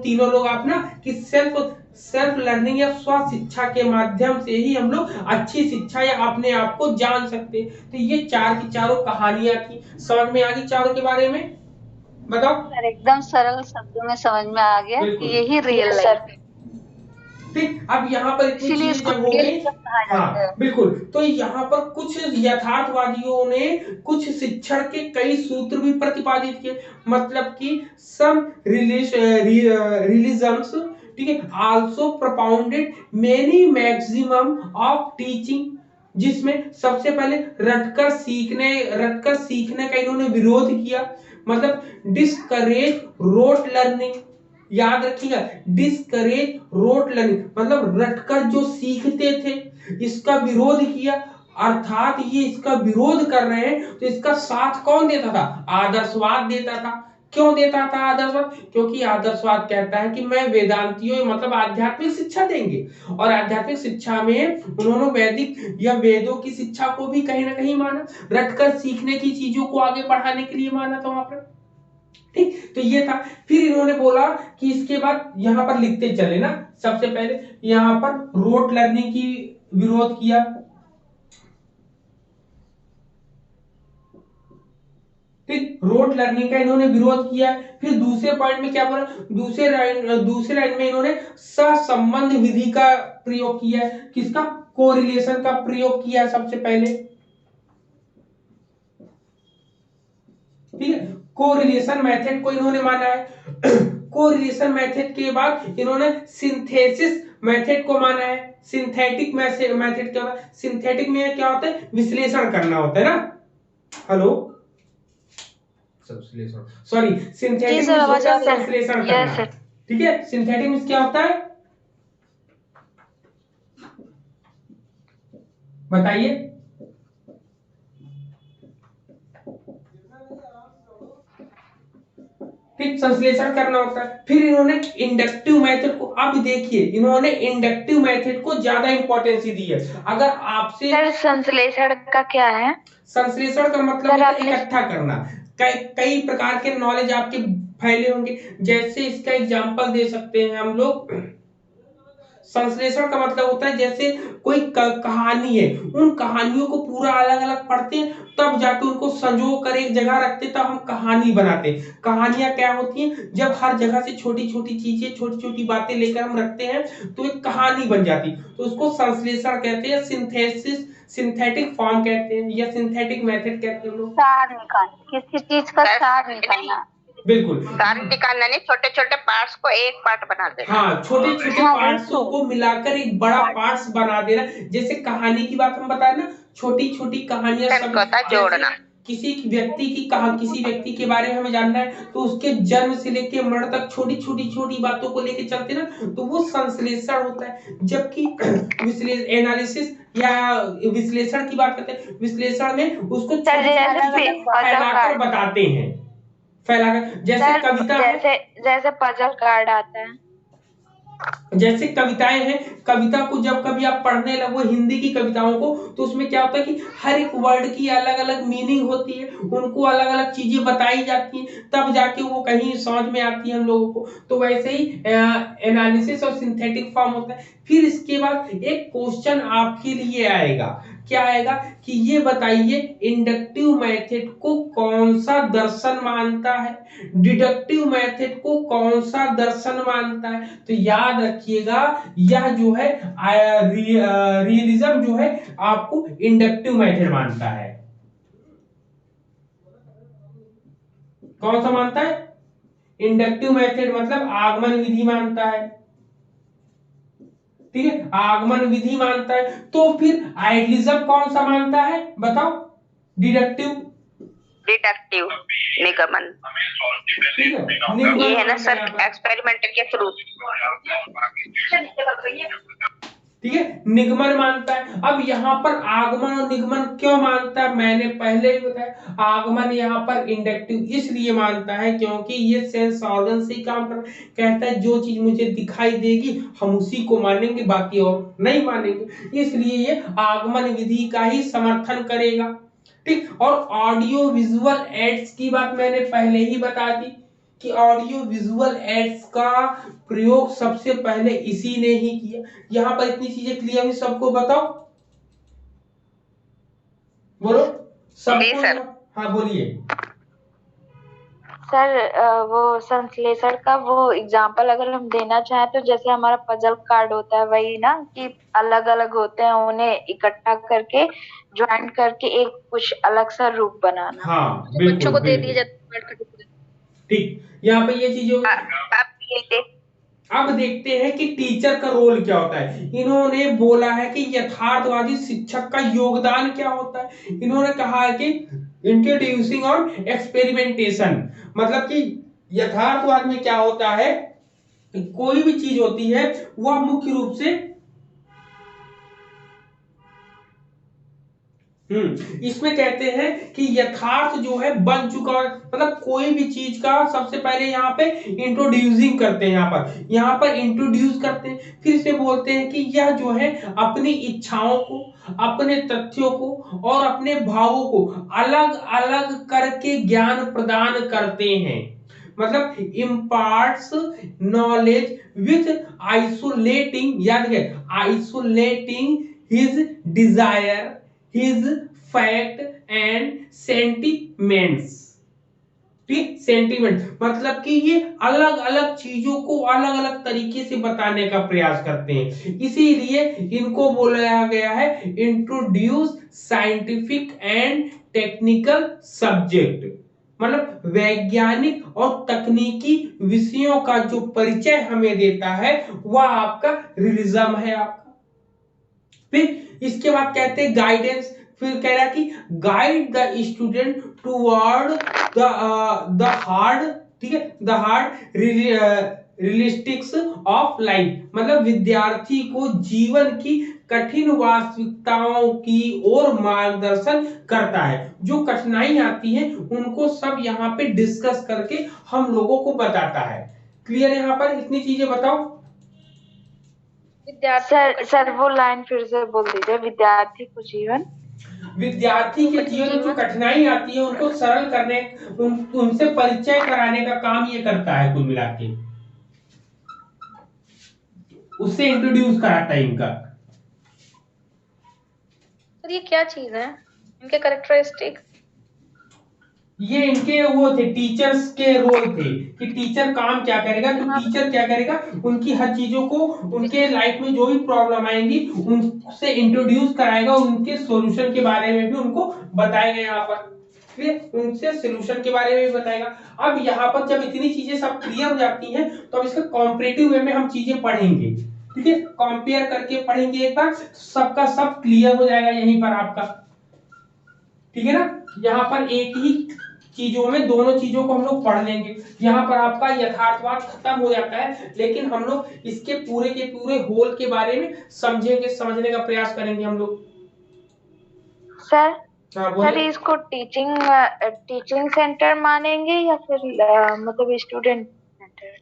तीनों लोग आप ना कि सेल्फ लर्निंग या स्व शिक्षा के माध्यम से ही हम लोग अच्छी शिक्षा या अपने आप को जान सकते हैं। तो ये चार की चारों कहानियां थी, समझ में आ गई चारों के बारे में? बताओ। सर एकदम सरल शब्दों में समझ में आ गया कि यही रियल लाइफ है। ठीक, अब यहाँ पर इतनी इसीलिए चीजें इसको जब हो रियल गई, लाइफ कहा जाता है। हाँ बिल्कुल, तो यहाँ पर कुछ यथार्थवादियों ने कुछ शिक्षण के कई सूत्र भी प्रतिपादित किए। मतलब कि सम रिलीजन्स, ठीक है, also propounded many maximum of teaching, जिसमें सबसे पहले रटकर सीखने का इन्होंने विरोध किया। मतलब डिस्करेज रोट लर्निंग, याद रखिएगा, डिस्करेज रोट लर्निंग मतलब रटकर जो सीखते थे इसका विरोध किया। अर्थात ये इसका विरोध कर रहे हैं तो इसका साथ कौन देता था? आदर्शवाद देता था। क्यों देता था आदर्शवाद? क्योंकि आदर्शवाद कहता है कि मैं वेदांतियों मतलब आध्यात्मिक शिक्षा देंगे, और आध्यात्मिक शिक्षा में उन्होंने वैदिक या वेदों की शिक्षा को भी कहीं ना कहीं माना, रटकर सीखने की चीजों को आगे बढ़ाने के लिए माना था वहां पर। ठीक, तो ये था। फिर इन्होंने बोला कि इसके बाद यहां पर लिखते चले ना, सबसे पहले यहां पर रोट लर्निंग की विरोध किया। ठीक, रोट लर्निंग का इन्होंने विरोध किया। फिर दूसरे पॉइंट में क्या बोला? दूसरे लाइन में इन्होंने सहसंबंध विधि का प्रयोग किया। किसका? कोरिलेशन का प्रयोग किया सबसे पहले। ठीक है, कोरिलेशन मेथड को इन्होंने माना है। कोरिलेशन मेथड के बाद इन्होंने सिंथेसिस मेथड को माना है। सिंथेटिक मेथड क्या होता है? सिंथेटिक में क्या होता है? विश्लेषण करना होता है ना। हेलो, सॉरी, सिंथेटिक में होता है संश्लेषण करना। ठीक है, सिंथेटिक में क्या होता है बताइए? ठीक, संश्लेषण करना होता है। फिर इन्होंने इंडक्टिव मेथड को, अब देखिए इन्होंने इंडक्टिव मेथड को ज्यादा इंपॉर्टेंस दी है। अगर आपसे सर संश्लेषण का क्या है? संश्लेषण का मतलब होता है इकट्ठा करना। कई प्रकार के नॉलेज आपके फैले होंगे, जैसे इसका एग्जांपल दे सकते हैं हम लोग। संश्लेषण का मतलब होता है जैसे कोई कहानी है, उन कहानियों को पूरा अलग अलग पढ़ते हैं, तब जाके उनको संजो कर एक जगह रखते, तब हम कहानी बनाते हैं। कहानियां क्या होती हैं? जब हर जगह से छोटी छोटी चीजें, छोटी छोटी बातें लेकर हम रखते हैं तो एक कहानी बन जाती, तो उसको संश्लेषण कहते हैं, सिंथेसिस, सिंथेटिक फॉर्म कहते हैं या सिंथेटिक मेथड कहते हैं लोग। सार निकालना, किसी चीज का सार निकालना। बिल्कुल, सार निकालना नहीं, छोटे छोटे पार्ट्स को एक पार्ट बना देना। हाँ, छोटे छोटे पार्ट्सों को मिलाकर एक बड़ा पार्ट्स बना देना। जैसे कहानी की बात हम बताए ना, छोटी छोटी कहानियां सब जोड़ना। किसी व्यक्ति की किसी व्यक्ति के बारे में हमें जानना है तो उसके जन्म से लेके मरण तक छोटी छोटी छोटी बातों को लेके चलते ना, तो वो संश्लेषण होता है। जबकि एनालिसिस या विश्लेषण की बात करते हैं, विश्लेषण में उसको फैलाकर बताते हैं, फैलाकर। जैसे कविता है, जैसे पजल कार्ड आता है, जैसे कविताएं हैं, कविता को जब कभी आप पढ़ने लगो हिंदी की कविताओं को, तो उसमें क्या होता है कि हर एक वर्ड की अलग अलग मीनिंग होती है, उनको अलग अलग चीजें बताई जाती हैं, तब जाके वो कहीं समझ में आती है हम लोगों को। तो वैसे ही एनालिसिस और सिंथेटिक फॉर्म होता है। फिर इसके बाद एक क्वेश्चन आपके लिए आएगा, क्या आएगा कि ये बताइए इंडक्टिव मेथड को कौन सा दर्शन मानता है, डिडक्टिव मेथड को कौन सा दर्शन मानता है। तो याद रखिएगा, यह जो है रियलिज्म जो है आपको इंडक्टिव मेथड मानता है। कौन सा मानता है? इंडक्टिव मेथड मतलब आगमन विधि मानता है, ठीक है, आगमन विधि मानता है। तो फिर आइडियलिज्म कौन सा मानता है बताओ? डिडक्टिव, डिडक्टिव निगमन, ठीक है, ये है ना मानता सर यहाँ पर, एक्सपेरिमेंटल के थ्रू। ठीक है, निगमन मानता है। अब यहाँ पर आगमन और निगमन क्यों मानता है? मैंने पहले ही बताया, आगमन यहाँ पर इंडक्टिव इसलिए मानता है क्योंकि ये सेंस ऑर्गन से ही काम कर, कहता है जो चीज मुझे दिखाई देगी हम उसी को मानेंगे, बाकी और नहीं मानेंगे, इसलिए ये आगमन विधि का ही समर्थन करेगा, ठीक। और ऑडियो विजुअल एड्स की बात मैंने पहले ही बता दी कि ऑडियो विजुअल एड्स का प्रयोग सबसे पहले इसी ने ही किया। यहां पर इतनी चीजें क्लियर हुई सबको? बताओ, बोलो सबको। सर। हाँ बोलिए सर वो संश्लेषण का वो एग्जाम्पल अगर हम देना चाहें तो जैसे हमारा पजल कार्ड होता है वही ना, कि अलग अलग होते हैं, उन्हें इकट्ठा करके ज्वाइन करके एक कुछ अलग सा रूप बनाना। हाँ जो बच्चों को दे दिए बिल्कुल, जाते हैं। ठीक। यहाँ पे ये चीजें, आप ये देख, अब देखते हैं कि टीचर का रोल क्या होता है। इन्होंने बोला है कि यथार्थवादी शिक्षक का योगदान क्या होता है। इन्होंने कहा है कि इंट्रोड्यूसिंग और एक्सपेरिमेंटेशन, मतलब कि यथार्थवाद में क्या होता है, कोई भी चीज होती है वह मुख्य रूप से इसमें कहते हैं कि यथार्थ जो है बन चुका है, मतलब कोई भी चीज का सबसे पहले यहाँ पे इंट्रोड्यूसिंग करते हैं, यहाँ पर इंट्रोड्यूस करते हैं, फिर से बोलते हैं कि यह जो है अपनी इच्छाओं को, अपने तथ्यों को और अपने भावों को अलग अलग करके ज्ञान प्रदान करते हैं, मतलब इम्पार्ट्स नॉलेज विथ आइसोलेटिंग, याद है, isolating his Dzire, his fact and sentiments, ठीक, सेंटिमेंट मतलब कि ये अलग अलग चीजों को अलग अलग तरीके से बताने का प्रयास करते हैं, इसीलिए इनको बोला गया है introduce scientific and technical subject, मतलब वैज्ञानिक और तकनीकी विषयों का जो परिचय हमें देता है वह आपका रियलिज्म है आपका। फिर इसके बाद कहते हैं गाइडेंस, फिर कह रहा है कि guide the student toward the hard, ठीक है, द हार्ड रियलिस्टिक्स ऑफ लाइफ, मतलब विद्यार्थी को जीवन की कठिन वास्तविकताओं की ओर मार्गदर्शन करता है, जो कठिनाई आती है उनको सब यहाँ पे डिस्कस करके हम लोगों को बताता है। क्लियर है? यहाँ पर इतनी चीजें बताओ। सर वो लाइन फिर से बोल दीजिए। विद्यार्थी को जीवन, विद्यार्थी के जीवन में जो कठिनाई आती है उनको सरल करने, उनसे परिचय कराने का काम ये करता है, कुल मिला के उससे इंट्रोड्यूस कराता है इनका। सर ये क्या चीज है, इनके कैरेक्टरिस्टिक? ये इनके वो थे, टीचर्स के रोल थे कि टीचर काम क्या करेगा, तो टीचर क्या करेगा, उनकी हर चीजों को, उनके लाइफ में जो भी प्रॉब्लम आएंगी उनसे इंट्रोड्यूस कराएगा, उनके सॉल्यूशन के बारे में भी उनको बताएगा, यहाँ पर फिर उनसे सॉल्यूशन के बारे में भी बताएगा। अब यहाँ पर जब इतनी चीजें सब क्लियर हो जाती हैं तो अब इसका कॉम्परेटिव वे में हम चीजें पढ़ेंगे, ठीक है, कंपेयर करके पढ़ेंगे एक बार, सबका सब क्लियर हो जाएगा यहीं पर आपका, ठीक है ना। यहाँ पर एक ही चीजों में दोनों चीजों को हम लोग पढ़ लेंगे। यहाँ पर आपका यथार्थवाद खत्म हो जाता है, लेकिन हम लोग इसके पूरे के पूरे होल के बारे में समझेंगे, समझने का प्रयास करेंगे हम लोग। सर सर इसको टीचिंग सेंटर मानेंगे या फिर मतलब स्टूडेंट सेंटर,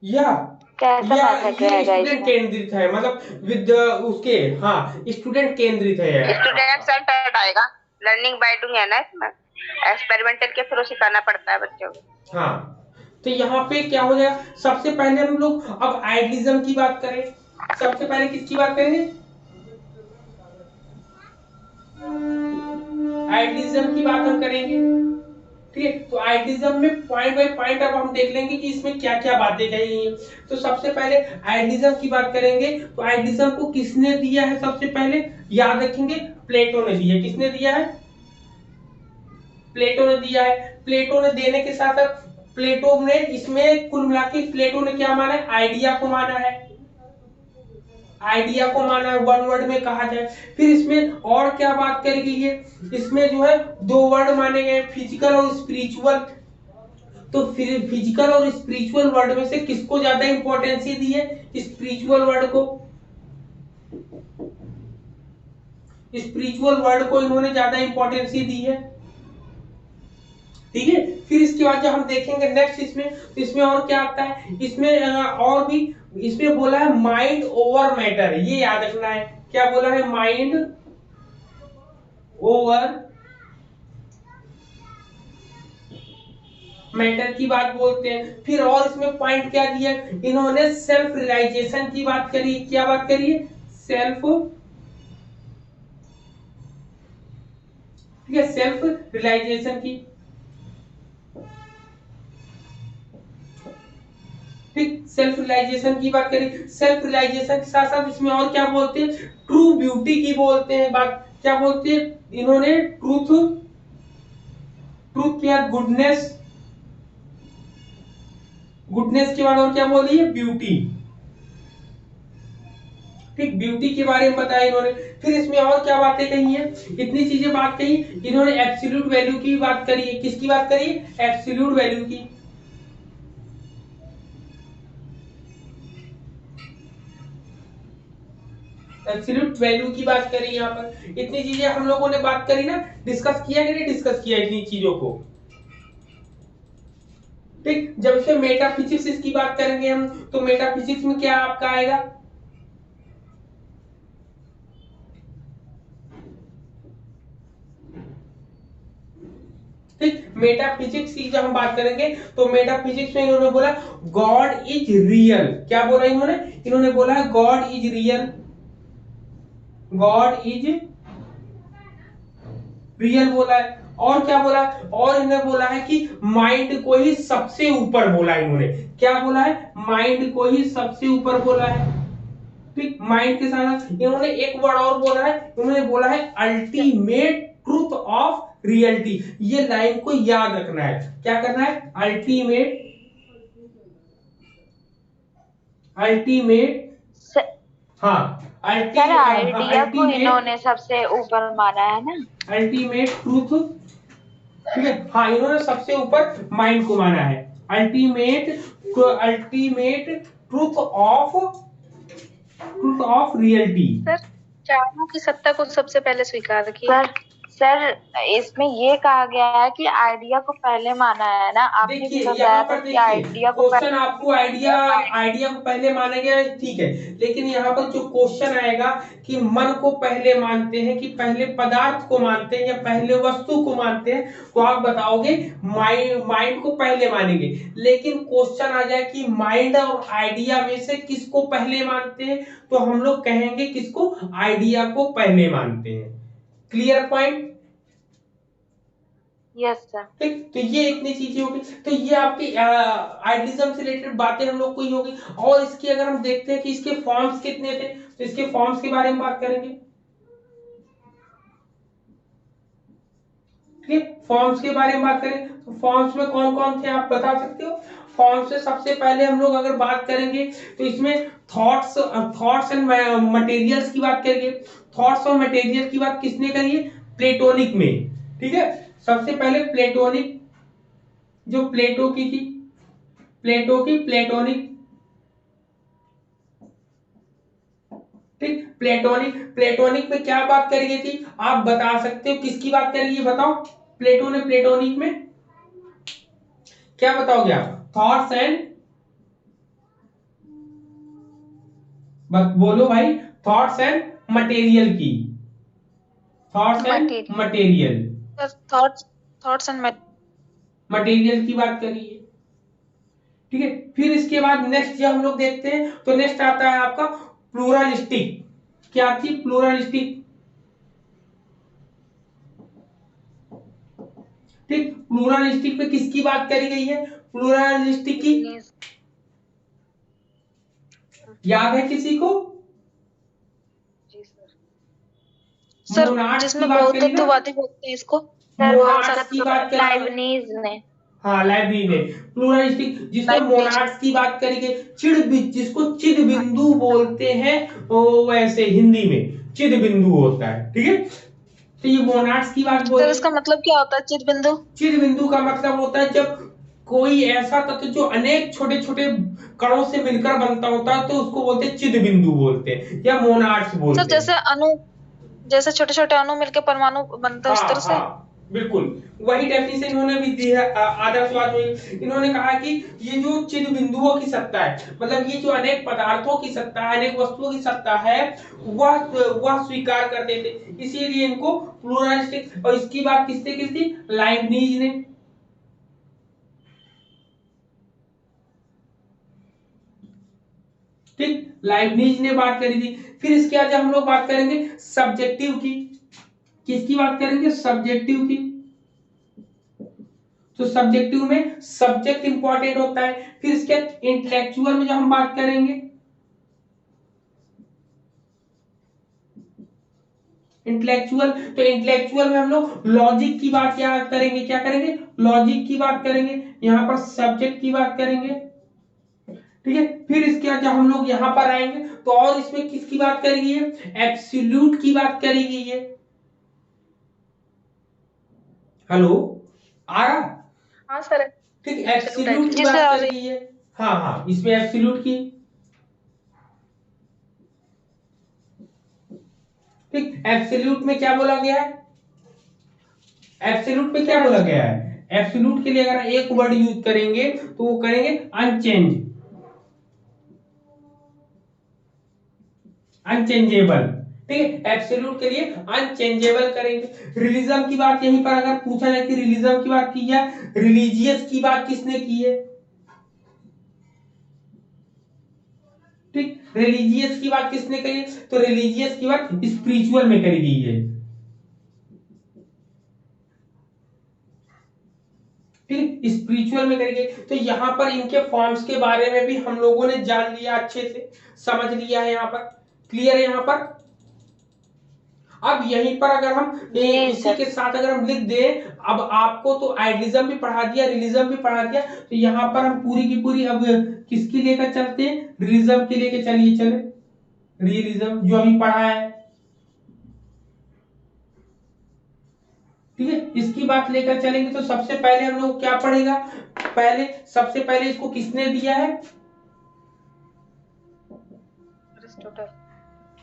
या कैसा मेथड रहेगा स्टूडेंट इसमें? केंद्रित है, मतलब विद उसके, हाँ स्टूडेंट केंद्रित है, स्टूडेंट सेंटर्ड आएगा, लर्निंग बाय डूइंग है ना, इसमें एक्सपेरिमेंटल के थ्रू सिखाना पड़ता है बच्चों को। हाँ तो यहाँ पे क्या हो जाएगा, सबसे पहले हम लोग अब आइडियलिज्म की बात करें, सबसे पहले किसकी बात करेंगे, आइडियलिज्म की बात हम करेंगे, ठीक है। तो आइडियलिज्म में पॉइंट बाय पॉइंट अब हम देख लेंगे कि इसमें क्या क्या बातें कही हैं। तो सबसे पहले आइडियलिज्म की बात करेंगे, तो आइडियलिज्म को किसने दिया है, सबसे पहले याद रखेंगे प्लेटो ने दिया है। किसने दिया है? प्लेटो ने दिया है। प्लेटो ने देने के साथ प्लेटो ने इसमें कुल मिला के प्लेटो ने क्या माना है, आइडिया को माना है, आइडिया को माना है, वन वर्ड में कहा जाए। फिर इसमें और क्या बात करी गई है, इसमें जो है दो वर्ड माने गए, फिजिकल और स्पिरिचुअल। तो फिर फिजिकल और स्पिरिचुअल वर्ड में से किसको ज्यादा इंपॉर्टेंस दी है, स्पिरिचुअल वर्ड को, स्पिरिचुअल वर्ड को इन्होंने ज्यादा इंपॉर्टेंस दी है। ठीक है, फिर इसके बाद जब हम देखेंगे नेक्स्ट इसमें, तो इसमें और क्या आता है, इसमें और भी इसमें बोला है माइंड ओवर मैटर, ये याद रखना है, क्या बोला है, माइंड ओवर मैटर की बात बोलते हैं। फिर और इसमें पॉइंट क्या दिया, इन्होंने सेल्फ रियलाइजेशन की बात करी, क्या बात करी है, सेल्फ, ठीक है, सेल्फ रियलाइजेशन की, ठीक, सेल्फ रियलाइजेशन की बात करी। सेल्फ रियलाइजेशन के साथ साथ इसमें और क्या बोलते हैं, ट्रू ब्यूटी की बोलते हैं बात, क्या बोलते हैं इन्होंने, ट्रूथ, ट्रूथ क्या, गुडनेस, गुडनेस के बाद और क्या बोली है, ब्यूटी, ठीक, ब्यूटी के बारे में बताया इन्होंने। फिर इसमें और क्या बातें कही है, इतनी चीजें बात कही, इन्होंने एब्सोल्यूट वैल्यू की बात करी है, किसकी बात करी है, एब्सोल्यूट वैल्यू की, एब्सोल्यूट वैल्यू की बात करी यहाँ पर। इतनी चीजें हम लोगों ने बात करी ना, डिस्कस किया कि नहीं डिस्कस किया इतनी चीजों को, ठीक। जब से मेटाफिजिक्स इसकी बात करेंगे हम, तो मेटाफिजिक्स में क्या आपका आएगा, ठीक, मेटाफिजिक्स की जब हम बात करेंगे तो मेटाफिजिक्स में इन्होंने बोला गॉड इज रियल, क्या बोला इन्होंने, इन्होंने बोला है God is real, God is real बोला है। और क्या बोला है, और इन्होंने बोला है कि माइंड को ही सबसे ऊपर बोला इन्होंने, क्या बोला है, माइंड को ही सबसे ऊपर बोला है, ठीक। माइंड के साथ इन्होंने एक वर्ड और बोला है, इन्होंने बोला है अल्टीमेट ट्रूथ ऑफ रियलिटी, ये लाइन को याद रखना है, क्या करना है, अल्टीमेट, अल्टीमेट, हाँ सर आइडिया को इन्होंने सबसे ऊपर माना है ना, अल्टीमेट ट्रूथ, ठीक है, हाँ इन्होंने सबसे ऊपर माइंड को माना है, ultimate, ultimate truth of reality. Sir चारों की सत्ता को सबसे पहले स्वीकार किया। सर इसमें ये कहा गया है कि आइडिया को पहले माना है ना, आपने देखिए बताया यहाँ था पर कि आइडिया को क्वेश्चन आपको आइडिया को पहले माना गया है, ठीक है, लेकिन यहाँ पर जो क्वेश्चन आएगा कि मन को पहले मानते हैं कि पहले पदार्थ को मानते हैं या पहले वस्तु को मानते हैं, तो आप बताओगे माइंड को पहले मानेंगे। लेकिन क्वेश्चन आ जाए कि माइंड और आइडिया में से किसको पहले मानते हैं, तो हम लोग कहेंगे किसको, आइडिया को पहले मानते हैं। क्लियर पॉइंट, यस सर, ठीक। तो ये इतनी चीजें होगी, तो ये आपकी आइडियलिज्म से रिलेटेड बातें हम लोग को ही होगी। और इसकी अगर हम देखते हैं कि इसके फॉर्म्स कितने थे, तो इसके फॉर्म्स के बारे में बात करेंगे, ठीक, फॉर्म्स के बारे में बात करें तो फॉर्म्स में कौन कौन थे आप बता सकते हो। फॉर्म्स से सबसे पहले हम लोग अगर बात करेंगे तो इसमें थॉट्स एंड मटेरियल्स की बात करेंगे। थॉट्स और मटेरियल की बात किसने करी है, प्लेटोनिक में, ठीक है। सबसे पहले प्लेटोनिक, जो प्लेटो की थी, प्लेटो की प्लेटोनिक, ठीक, प्लेटोनिक में क्या बात करी गई थी, आप बता सकते हो किसकी बात करी है, बताओ। प्लेटो ने प्लेटोनिक में क्या बताओगे आप, थॉट्स एंड, बोलो भाई, थॉट्स एंड मटेरियल की, thoughts and material, thoughts and material की बात करी है, ठीक है। फिर इसके बाद नेक्स्ट जब हम लोग देखते हैं तो नेक्स्ट आता है आपका प्लूरलिस्टिक, क्या थी, प्लूरलिस्टिक, ठीक। प्लूरलिस्टिक पे किसकी बात करी गई है, प्लूरलिस्टिक की, याद है किसी को, सर जिसमें बहुत तत्ववादी बोलते हैं इसको, मोनार्ड्स की बात करी, लाइबनीज ने, हाँ लाइब्रेरी ने प्लूरलिस्टिक, जिसमें मोनार्ड्स की बात करी गई, जिसको चिद बिंदु बोलते हैं, वैसे हिंदी में चिद बिंदु होता है, ठीक है। तो ये मोनार्ड्स की बात सर बोली। इसका मतलब क्या होता है चिद बिंदु? चिद बिंदु का मतलब होता है जब कोई ऐसा तत्व जो अनेक छोटे छोटे कणों से मिलकर बनता होता है, तो उसको बोलते हैं चिद बिंदु बोलते हैं या मोनार्ड्स बोलते सर जैसे अणु, जैसे छोटे छोटे अणु मिलकर परमाणु बनता है उस तरह से? हाँ, बिल्कुल वही डेफिनेशन इन्होंने भी दी है आदर्शवाद में। इन्होंने कहा कि ये जो चिद बिंदुओं की सत्ता है, मतलब ये जो अनेक पदार्थों की सत्ता है, अनेक वस्तुओं की सत्ता है, वह स्वीकार करते थे, इसीलिए इनको प्लूरलिस्टिक। और इसकी बात किसने की थी? लाइबनिज ने। ठीक, लाइबनिज ने बात करी थी। फिर इसके आज हम लोग बात करेंगे सब्जेक्टिव की। किसकी बात करेंगे? सब्जेक्टिव की। तो सब्जेक्टिव में सब्जेक्ट इंपॉर्टेंट होता है। फिर इसके इंटेलेक्चुअल में जो हम बात करेंगे, इंटेलेक्चुअल, तो इंटेलेक्चुअल में हम लोग लॉजिक की बात क्या करेंगे? क्या करेंगे? लॉजिक की बात करेंगे। यहां पर सब्जेक्ट की बात करेंगे, ठीक है। फिर इसके बाद जब हम लोग यहां पर आएंगे तो और इसमें किसकी बात करी गई है? एब्सोल्यूट की बात करी गई है। हेलो, आ रहा? हाँ सर। ठीक, एब्सोल्यूट की बात करी गई है। हाँ हाँ, इसमें एब्सोल्यूट की, ठीक। एब्सोल्यूट में क्या बोला गया है? एब्सोल्यूट में क्या बोला गया है? एब्सोल्यूट के लिए अगर एक वर्ड यूज करेंगे तो वो करेंगे अनचेंज, अनचेंजेबल, ठीक है। एब्सोल्यूट के लिए अनचेंजेबल करेंगे। रिलीजन की बात यहीं पर अगर पूछा जाए कि रिलीजन की बात की है, रिलीजियस की बात किसने की है? ठीक, रिलीजियस की बात किसने करी है? तो रिलीजियस की बात स्पिरिचुअल में करी गई है, ठीक, स्पिरिचुअल में करी गई। तो यहाँ पर इनके फॉर्म्स के बारे में भी हम लोगों ने जान लिया, अच्छे से समझ लिया है। यहाँ पर क्लियर है? यहाँ पर अब यहीं पर अगर हम इसी के साथ अगर हम लिख दें, अब आपको तो आइडियलिज्म भी पढ़ा दिया, रियलिज्म भी पढ़ा दिया, तो यहाँ पर हम पूरी की पूरी अब किसकी लेकर चलते हैं? रियलिज्म की लेकर चलिए, चले रियलिज्म जो अभी पढ़ा है, ठीक है। इसकी बात लेकर चलेंगे तो सबसे पहले हम लोग क्या पढ़ेगा? पहले सबसे पहले इसको किसने दिया है?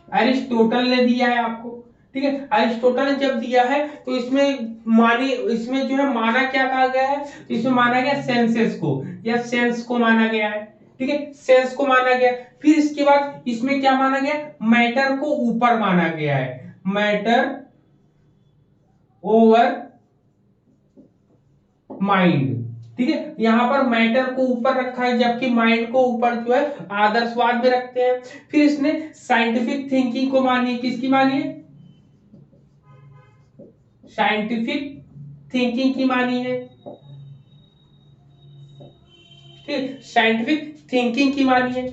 अरिस्टोटल ने दिया है आपको, ठीक है। अरिस्टोटल ने जब दिया है तो इसमें जो है माना क्या कहा गया है? तो इसमें माना गया सेंसेस को या सेंस को माना गया है, ठीक है, सेंस को माना गया। फिर इसके बाद इसमें क्या माना गया? मैटर को ऊपर माना गया है, मैटर ओवर माइंड, ठीक है। यहां पर मैटर को ऊपर रखा है, जबकि माइंड को ऊपर जो है आदर्शवाद में रखते हैं। फिर इसने साइंटिफिक थिंकिंग को मानी। किसकी मानी है? साइंटिफिक थिंकिंग की मानी है, ठीक, साइंटिफिक थिंकिंग की मानी है,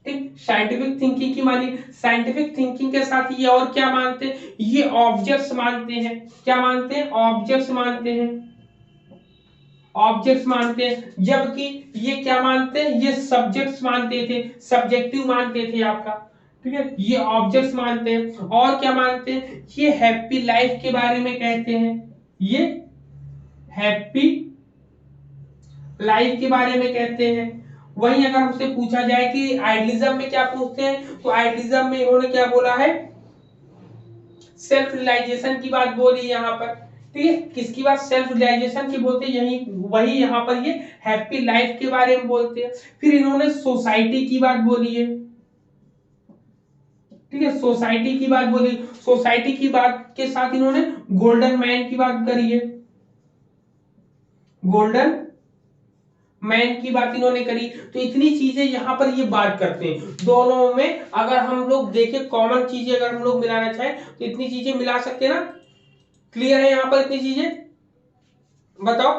ठीक, साइंटिफिक थिंकिंग की मानी। साइंटिफिक थिंकिंग के साथ ये और क्या मानते हैं? ये ऑब्जेक्ट्स मानते हैं। क्या मानते हैं? ऑब्जेक्ट्स मानते हैं, ऑब्जेक्ट्स मानते हैं। जबकि ये क्या मानते हैं? ये सब्जेक्ट्स मानते थे, सब्जेक्टिव मानते थे आपका, ठीक है। ये ऑब्जेक्ट्स मानते हैं। और क्या मानते हैं? ये हैप्पी लाइफ के बारे में कहते हैं, ये हैप्पी लाइफ के बारे में कहते हैं। वहीं अगर हमसे पूछा जाए कि आइडियलिज्म में क्या पूछते हैं, तो आइडियलिज्म में इन्होंने क्या बोला है? सेल्फ रियलाइजेशन की बात बोली यहाँ पर, ठीक है। किसकी बात? सेल्फ रियलाइजेशन की बोलते हैं। यही वही यहाँ पर ये हैप्पी लाइफ के बारे में बोलते हैं। फिर इन्होंने सोसाइटी की बात बोली है, ठीक है, सोसाइटी की बात बोली। सोसाइटी की बात के साथ इन्होंने गोल्डन मैन की बात करी है, गोल्डन मैन की बात इन्होंने करी। तो इतनी चीजें यहाँ पर ये बात करते हैं। दोनों में अगर हम लोग देखें कॉमन चीजें अगर हम लोग मिलाना चाहें तो इतनी चीजें मिला सकते हैं ना? क्लियर है यहाँ पर इतनी चीजें? बताओ।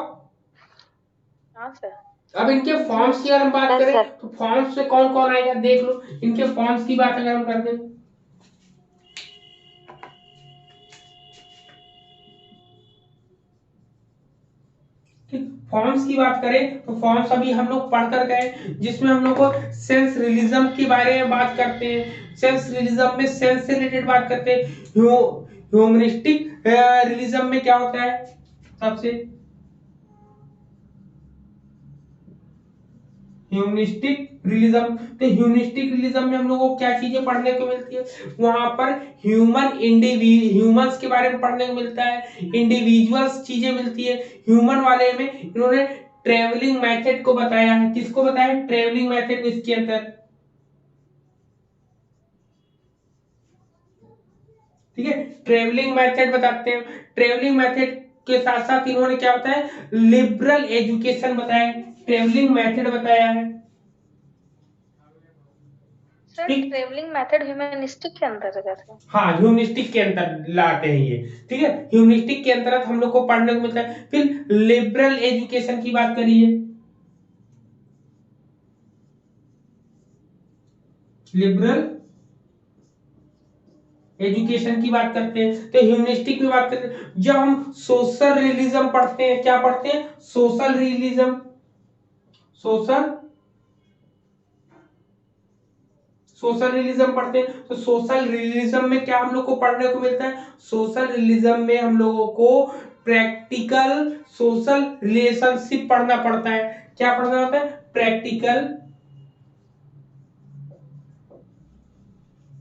हाँ सर। अब इनके फॉर्म्स की अगर हम बात करें तो फॉर्म्स में कौन कौन आएगा देख लो। इनके फॉर्म्स की बात अगर हम करते हैं, ठीक, फॉर्म्स की बात करें तो फॉर्म्स अभी हम लोग पढ़ कर गए, जिसमें हम लोग को सेंस रियलिज्म के बारे में बात करते हैं। सेंस रियलिज्म में सेंस से रिलेटेड बात करते हैं। ह्यूमनिस्टिक रियलिज्म में क्या होता है सबसे, ह्यूमनिस्टिक रियलिज्म। तो ह्यूमनिस्टिक रियलिज्म में हम लोगों को क्या चीजें पढ़ने को मिलती है, वहां पर ह्यूमंस के बारे में पढ़ने को मिलता है, इंडिविजुअल्स चीजें मिलती है। ह्यूमन वाले में इन्होंने ट्रेवलिंग मेथड को बताया है। किसको बताया है? ट्रेवलिंग मेथड इसके अंदर, ठीक है, ट्रेवलिंग मेथड बताते हैं। ट्रेवलिंग मेथड के साथ साथ इन्होंने क्या बताया, लिबरल एजुकेशन बताया, ट्रेवलिंग मेथड बताया है। सर ट्रेवलिंग मेथड ह्यूमनिस्टिक के अंतर्गत है। हाँ, ह्यूमनिस्टिक के अंतर लाते हैं ये, ठीक है, ह्यूमनिस्टिक के अंतर्गत हम लोग को पढ़ने को मिलता है। फिर लिबरल एजुकेशन की बात करिए, लिबरल एजुकेशन की बात करते हैं। तो ह्यूमनिस्टिक में बात करते हैं, जब हम सोशल रियलिज्म पढ़ते हैं, क्या पढ़ते हैं? Social realism. सोशल रियलिज्म पढ़ते हैं। तो सोशल रियलिज्म में क्या हम लोग को पढ़ने को मिलता है? सोशल रियलिज्म में हम लोगों को प्रैक्टिकल सोशल रिलेशनशिप पढ़ना पड़ता है। क्या पढ़ना होता है?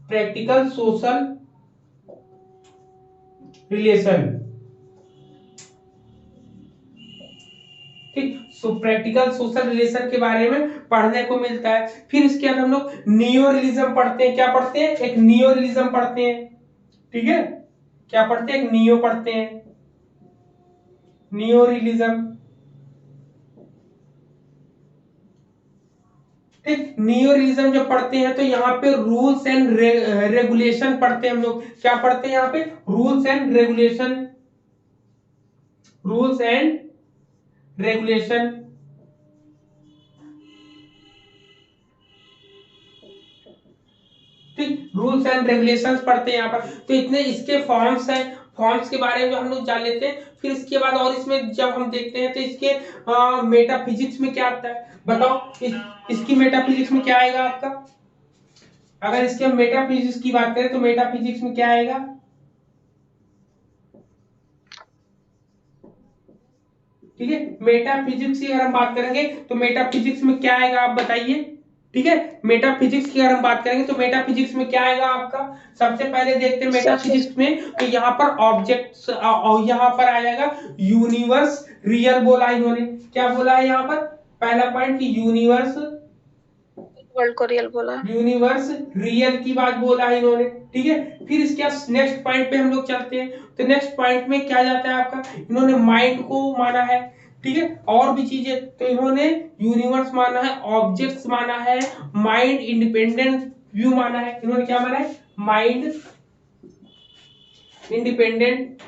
प्रैक्टिकल सोशल रिलेशन, ठीक, सो प्रैक्टिकल सोशल रिलेशन के बारे में पढ़ने को मिलता है। फिर इसके बाद हम लोग नियो रियलिज्म पढ़ते हैं। क्या पढ़ते हैं? एक नियो रियलिज्म पढ़ते हैं, ठीक है, क्या पढ़ते हैं? एक नियो पढ़ते हैं, नियो रियलिज्म, ठीक। नियो रियलिज्म जब पढ़ते हैं तो यहाँ पे रूल्स एंड रेगुलेशन पढ़ते हैं हम लोग। क्या पढ़ते हैं यहाँ पे? Rules and regulation, rules and regulation, ठीक, रूल्स एंड रेगुलेशंस पढ़ते हैं यहाँ पर। तो इतने इसके फॉर्म्स हैं, फॉर्म्स के बारे में हम लोग जान लेते हैं। फिर इसके बाद और इसमें जब हम देखते हैं तो इसके मेटाफिजिक्स में क्या आता है, बताओ, इसकी मेटाफिजिक्स में क्या आएगा आपका? अगर इसके मेटाफिजिक्स की बात करें तो मेटाफिजिक्स में क्या आएगा? ठीक है, मेटाफिजिक्स की अगर हम बात करेंगे तो मेटाफिजिक्स में क्या आएगा आप बताइए, ठीक है। मेटाफिजिक्स की अगर हम बात करेंगे तो मेटाफिजिक्स में क्या आएगा आपका? सबसे पहले देखते हैं मेटाफिजिक्स में, तो यहाँ पर ऑब्जेक्ट्स और यहाँ पर आ जाएगा यूनिवर्स रियल बोला इन्होंने। क्या बोला है यहाँ पर? पहला पॉइंट कि यूनिवर्स, वर्ल्ड को रियल बोला, यूनिवर्स रियल की बात बोला है इन्होंने, ठीक है। फिर इसके नेक्स्ट पॉइंट पे हम लोग चलते हैं। तो नेक्स्ट पॉइंट में क्या जाता है आपका? इन्होंने माइंड को माना है, ठीक है, और भी चीजें। तो इन्होंने यूनिवर्स माना है, ऑब्जेक्ट्स माना है, माइंड इंडिपेंडेंट व्यू माना है। इन्होंने क्या माना है? Mind independent,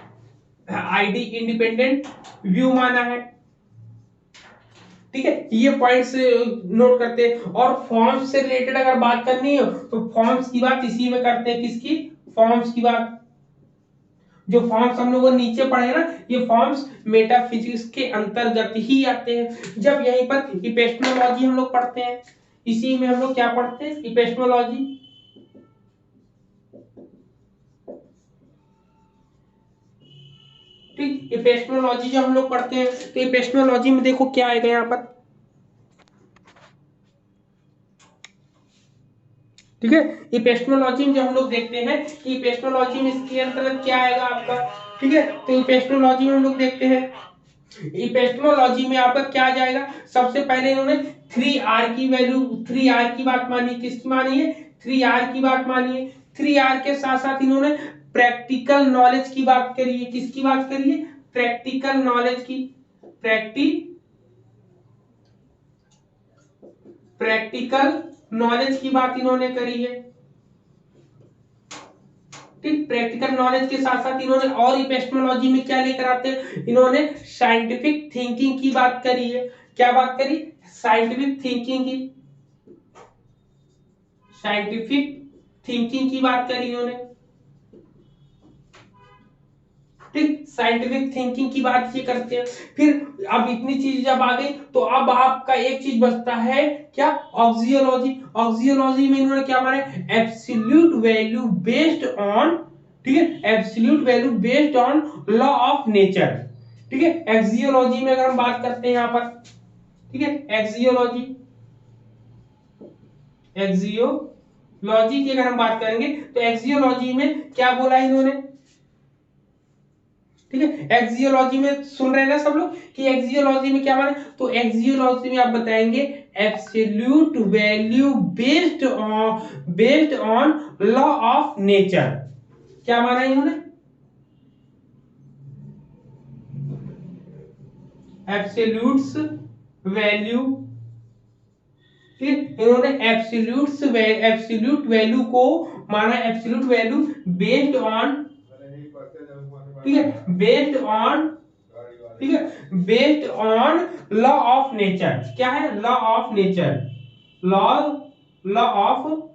ID independent view माना है, ठीक है। ये पॉइंट्स नोट करते हैं। और फॉर्म्स से रिलेटेड अगर बात करनी हो तो फॉर्म्स की बात इसी में करते हैं। किसकी? फॉर्म्स की बात। जो फॉर्म्स हम लोगों ने नीचे पढ़े ना, ये फॉर्म्स मेटाफिजिक्स के अंतर्गत ही आते हैं। जब यहीं पर इपेस्टेमोलॉजी हम लोग पढ़ते हैं, इसी में हम लोग क्या पढ़ते हैं? इपेस्टेमोलॉजी, ठीक। इपेस्टेमोलॉजी जब हम लोग पढ़ते हैं तो इपेस्टेमोलॉजी में देखो क्या आएगा यहाँ पर, ठीक है। इपेस्टेमोलॉजी में जब हम लोग देखते हैं कि इपेस्टेमोलॉजी में इसके अंतर्गत क्या आएगा आपका, ठीक है। तो इपेस्टेमोलॉजी में हम लोग देखते हैं, इपेस्टेमोलॉजी में आपका क्या आ जाएगा? सबसे पहले इन्होंने 3R की वैल्यू, 3R की बात मानी। किसकी मानी है? 3R की बात मानी है। 3R के साथ साथ इन्होंने प्रैक्टिकल नॉलेज की बात करी है। किसकी बात करी है? प्रैक्टिकल नॉलेज की, प्रैक्टिकल नॉलेज की बात इन्होंने करी है, ठीक। प्रैक्टिकल नॉलेज के साथ साथ इन्होंने और इपेस्टेमोलॉजी में क्या लेकर आते हैं? इन्होंने साइंटिफिक थिंकिंग की बात करी है। क्या बात करी? साइंटिफिक थिंकिंग की, साइंटिफिक थिंकिंग की बात करी इन्होंने, ठीक। साइंटिफिक थिंकिंग की बात ये करते हैं। फिर अब इतनी चीज जब आ गई तो अब आपका एक चीज बचता है क्या, ऑक्सियोलॉजी। ऑक्सियोलॉजी में इन्होंने क्या माना, एब्सोल्यूट वैल्यू बेस्ड ऑन, ठीक है, absolute value based on law of nature, ठीक है। एक्सियोलॉजी में अगर हम बात करते हैं यहाँ पर, ठीक है, एक्सियोलॉजी, एक्सियोलॉजी की अगर हम बात करेंगे तो एक्सियोलॉजी में क्या बोला इन्होंने, ठीक है। एक्सियोलॉजी में सुन रहे हैं ना सब लोग कि एक्सियोलॉजी में क्या माने, तो एक्सियोलॉजी में आप बताएंगे absolute value based on law of nature. क्या माना इन्होंने, एब्सोल्यूट्स वैल्यू, इन्होंने एब्सोल्यूट वैल्यू को माना, एब्सोल्यूट वैल्यू बेस्ड ऑन, ठीक है, बेस्ड ऑन, ठीक है, based on law of nature. क्या है, law of nature, law of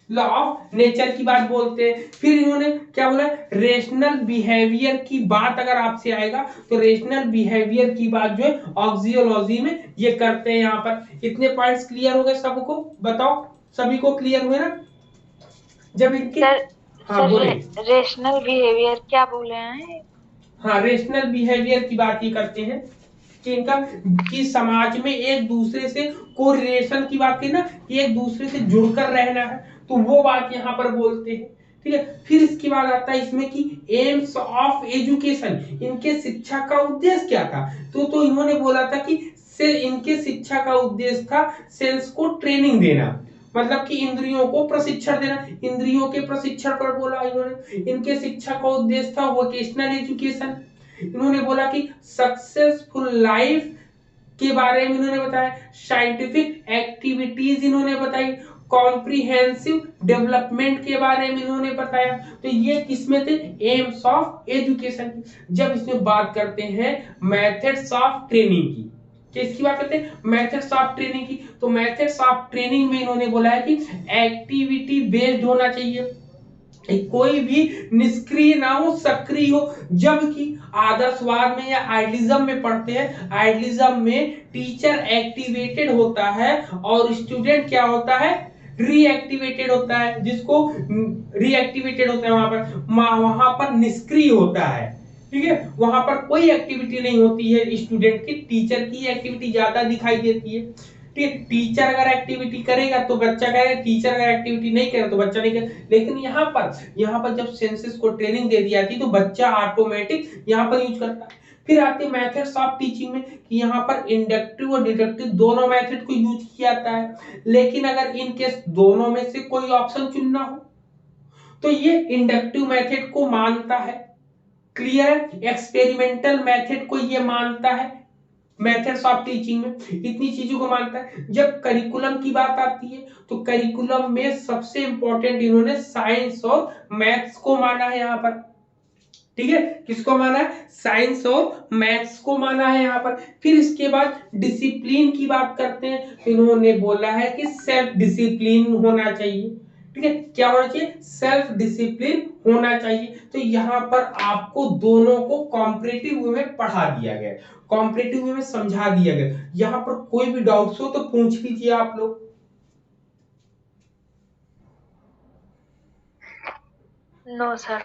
law of nature की बात बोलते हैं। फिर इन्होंने क्या बोला, रेशनल बिहेवियर की बात अगर आपसे आएगा तो रेशनल बिहेवियर की बात जो है ऑक्सियोलॉजी में ये करते हैं। यहाँ पर इतने पॉइंट्स क्लियर हो गए सबको, बताओ सभी को क्लियर हुए ना। जब इनके हाँ बोले, रेशनल बिहेवियर क्या बोले हैं? हाँ, रेशनल बिहेवियर की बात ये करते हैं कि इनका कि समाज में एक दूसरे से कोरिलेशन की बात की ना, कि एक दूसरे से जुड़कर रहना है, तो वो बात यहाँ पर बोलते हैं, ठीक है। फिर इसके बाद आता है इसमें कि एम्स ऑफ एजुकेशन, इनके शिक्षा का उद्देश्य क्या था, तो इन्होंने बोला था कि से इनके शिक्षा का उद्देश्य था सेंस को ट्रेनिंग देना, मतलब कि इंद्रियों को प्रशिक्षण देना, इंद्रियों के प्रशिक्षण पर बोला इन्होंने। इनके शिक्षा का उद्देश्य था वोकेशनल एजुकेशन। इन्होंने बोला कि सक्सेसफुल लाइफ के बारे में इन्होंने बताया, साइंटिफिक एक्टिविटीज इन्होंने बताई, कॉम्प्रिहेंसिव डेवलपमेंट के बारे में इन्होंने बताया। तो ये किसमें थे, एम्स ऑफ एजुकेशन। जब इसमें बात करते हैं मेथड्स ऑफ ट्रेनिंग की, किसकी बात करते हैं, मेथड्स ऑफ ट्रेनिंग की, तो मेथड्स ऑफ ट्रेनिंग में इन्होंने बोला है कि एक्टिविटी बेस्ड होना चाहिए, कोई भी निष्क्रिय ना हो, सक्रिय हो। जबकि आदर्शवाद में या आइडियलिज्म में पढ़ते हैं, आइडियलिज्म में टीचर एक्टिवेटेड होता है और स्टूडेंट क्या होता है, रीएक्टिवेटेड होता है। जिसको रीएक्टिवेटेड होता है वहां पर निष्क्रिय होता है, ठीक है, वहां पर कोई एक्टिविटी नहीं होती है स्टूडेंट की, टीचर की एक्टिविटी ज्यादा दिखाई देती है, ठीक है। टीचर अगर एक्टिविटी करेगा तो बच्चा करेगा, टीचर अगर एक्टिविटी नहीं करे तो बच्चा नहीं करेगा। लेकिन यहाँ पर जब सेंसेस को ट्रेनिंग दे दी जाती है तो बच्चा ऑटोमेटिक यहाँ पर यूज करता है। फिर आते हैं मेथड्स ऑफ टीचिंग में कि यहाँ पर इंडक्टिव और डिडक्टिव दोनों मेथड को यूज किया जाता है। लेकिन अगर इन केस दोनों में से कोई ऑप्शन चुनना हो तो ये इंडक्टिव मेथड को मानता है, क्लियर। एक्सपेरिमेंटल मेथड को ये मानता है, मेथड्स ऑफ टीचिंग में इतनी चीजों को मानता है। जब करिकुलम की बात आती है तो करिकुलम में सबसे इंपॉर्टेंट इन्होंने साइंस और मैथ्स को माना है यहाँ पर, ठीक है। किसको माना है, साइंस और मैथ्स को माना है यहाँ पर। फिर इसके बाद डिसिप्लिन की बात करते हैं, इन्होंने बोला है कि सेल्फ डिसिप्लिन होना चाहिए, ठीक है। क्या होना चाहिए, सेल्फ डिसिप्लिन होना चाहिए। तो यहाँ पर आपको दोनों को कॉम्परेटिव वे में पढ़ा दिया गया, कॉम्परेटिव वे में समझा दिया गया। यहाँ पर कोई भी डाउट्स हो तो पूछ लीजिए आप लोग। No sir.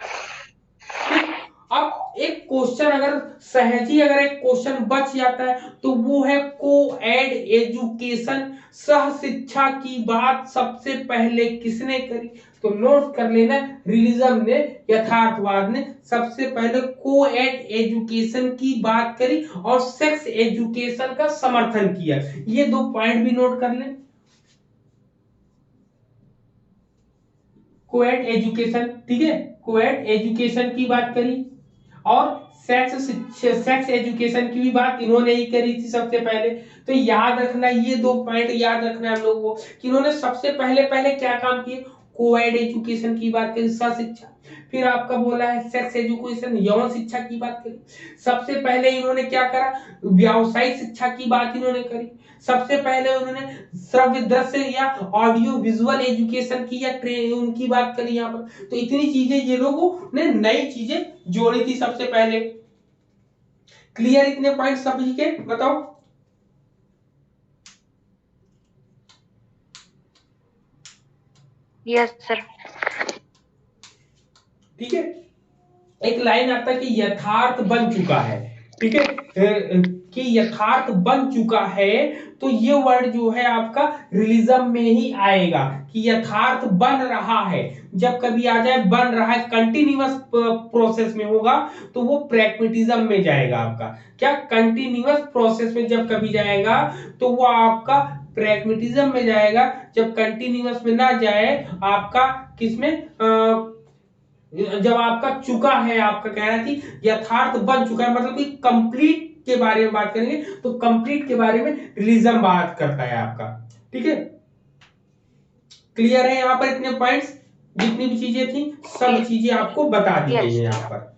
अब एक क्वेश्चन अगर सहज ही अगर एक क्वेश्चन बच जाता है तो वो है को-एड एजुकेशन, सह शिक्षा की बात सबसे पहले किसने करी, तो नोट कर लेना, रियलिज्म ने, यथार्थवाद ने सबसे पहले को-एड एजुकेशन की बात करी और सेक्स एजुकेशन का समर्थन किया। ये दो पॉइंट भी नोट कर लें, को-एड एजुकेशन, ठीक है, को-एड एजुकेशन की बात करी और सेक्स एजुकेशन की भी बात इन्होंने ही करी थी सबसे पहले। तो याद रखना, ये दो पॉइंट याद रखना हम लोगों को कि इन्होंने सबसे पहले क्या काम किए, को-एड एजुकेशन की बात करी, सह शिक्षा। फिर आपका बोला है सेक्स एजुकेशन, यौन शिक्षा की बात करी। सबसे पहले इन्होंने क्या करा, व्यावसायिक शिक्षा की बात इन्होंने करी। सबसे पहले उन्होंने श्रव्य दृश्य या ऑडियो विजुअल एजुकेशन की या उनकी बात करी यहाँ पर। तो इतनी चीजें ये लोगों ने नई चीजें जोड़ी थी सबसे पहले। क्लियर इतने पॉइंट सभी के, बताओ। Yes sir. ठीक है, एक लाइन आता है कि यथार्थ बन चुका है। ठीक है, कि यथार्थ बन चुका है, तो ये वर्ड जो है आपका रिलीजम में ही आएगा कि यथार्थ बन रहा है। जब कभी आ जाए बन रहा है, कंटिन्यूअस प्रोसेस में होगा तो वो प्रैग्मेटिज्म में जाएगा आपका। क्या कंटिन्यूअस प्रोसेस में जब कभी जाएगा तो वो आपका प्रैग्मेटिज्म में जाएगा। जब कंटिन्यूअस में ना जाए आपका किसमें, जब आपका चुका है, आपका कहना कि यथार्थ बन चुका है, मतलब कि कंप्लीट के बारे में बात करेंगे तो कंप्लीट के बारे में रिलीजम बात करता है आपका। ठीक है, क्लियर है यहाँ पर इतने पॉइंट्स, जितनी भी चीजें थी सब चीजें आपको बता दी गई है यहाँ पर।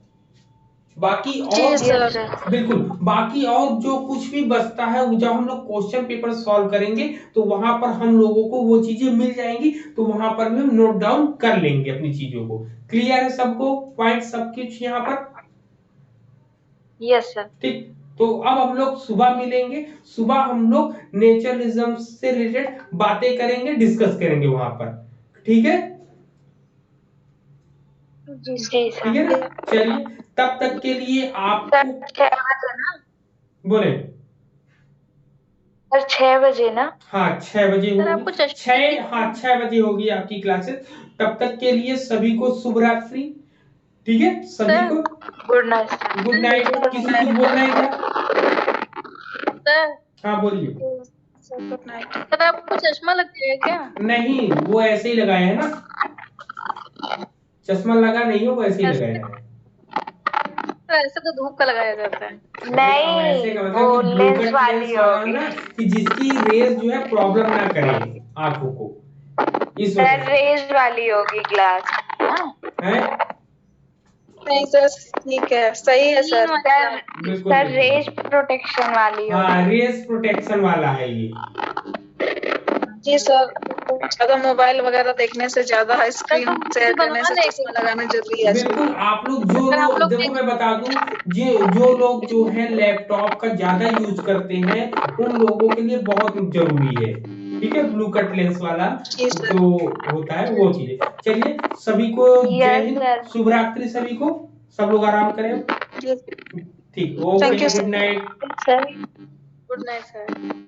बाकी और बिल्कुल, बाकी और जो कुछ भी बचता है जब हम लोग क्वेश्चन पेपर सॉल्व करेंगे तो वहां पर हम लोगों को वो चीजें मिल जाएंगी, तो वहां पर भी हम नोट डाउन कर लेंगे अपनी चीजों को। क्लियर है सबको पॉइंट सब कुछ यहाँ पर? Yes sir. ठीक, तो अब हम लोग सुबह मिलेंगे। सुबह हम लोग नेचरलिज्म से रिलेटेड बातें करेंगे, डिस्कस करेंगे वहां पर। ठीक है, ठीक है ना? चलिए, तब तक के लिए आपको बोले सर 6 बजे ना? हाँ 6 बजे सर, होगी। आपको चश्मे 6 बजे होगी आपकी क्लासेस। तब तक के लिए सभी को शुभ रात्रि। ठीक है, सभी को गुड नाइट। Good night. किसी कुछ बोलना है क्या? सर, हाँ बोलिए। Good night. सर, आपको चश्मा लग गया है क्या? नहीं, वो ऐसे ही लगाया है ना, चश्मा लगा नहीं हो, वो ऐसे ही लगाया है। तो ऐसे तो धूप का लगाया जाता है। ऐसे का मतलब वो कि लेंस ब्लू कट वाली लेंस वाला होगी। ना, कि जिसकी रेज जो है प्रॉब्लम ना करे आंखों को, इस वजह सर से रेज वाली होगी ग्लास है। नहीं सर, ठीक है, सही है सर। बिल्कुल सर बिल्कुल। रेज प्रोटेक्शन वाली हाँ, होगी। रेज प्रोटेक्शन वाला है ये। जी सर, ज्यादा मोबाइल वगैरह देखने से, ज्यादा स्क्रीन शेयर करने से चश्मा लगाना जरूरी है। बिल्कुल, आप लोग जो लोग, देखो मैं बता दूं, जो लोग जो है लैपटॉप का ज्यादा यूज करते हैं उन लोगों के लिए बहुत जरूरी है। ठीक है, ब्लू कट लेंस वाला जो होता है वो चीज। चलिए, सभी को जय हिंद, शुभ रात्रि सभी को, सब लोग आराम करें। ठीक, okay, good night. Good night sir.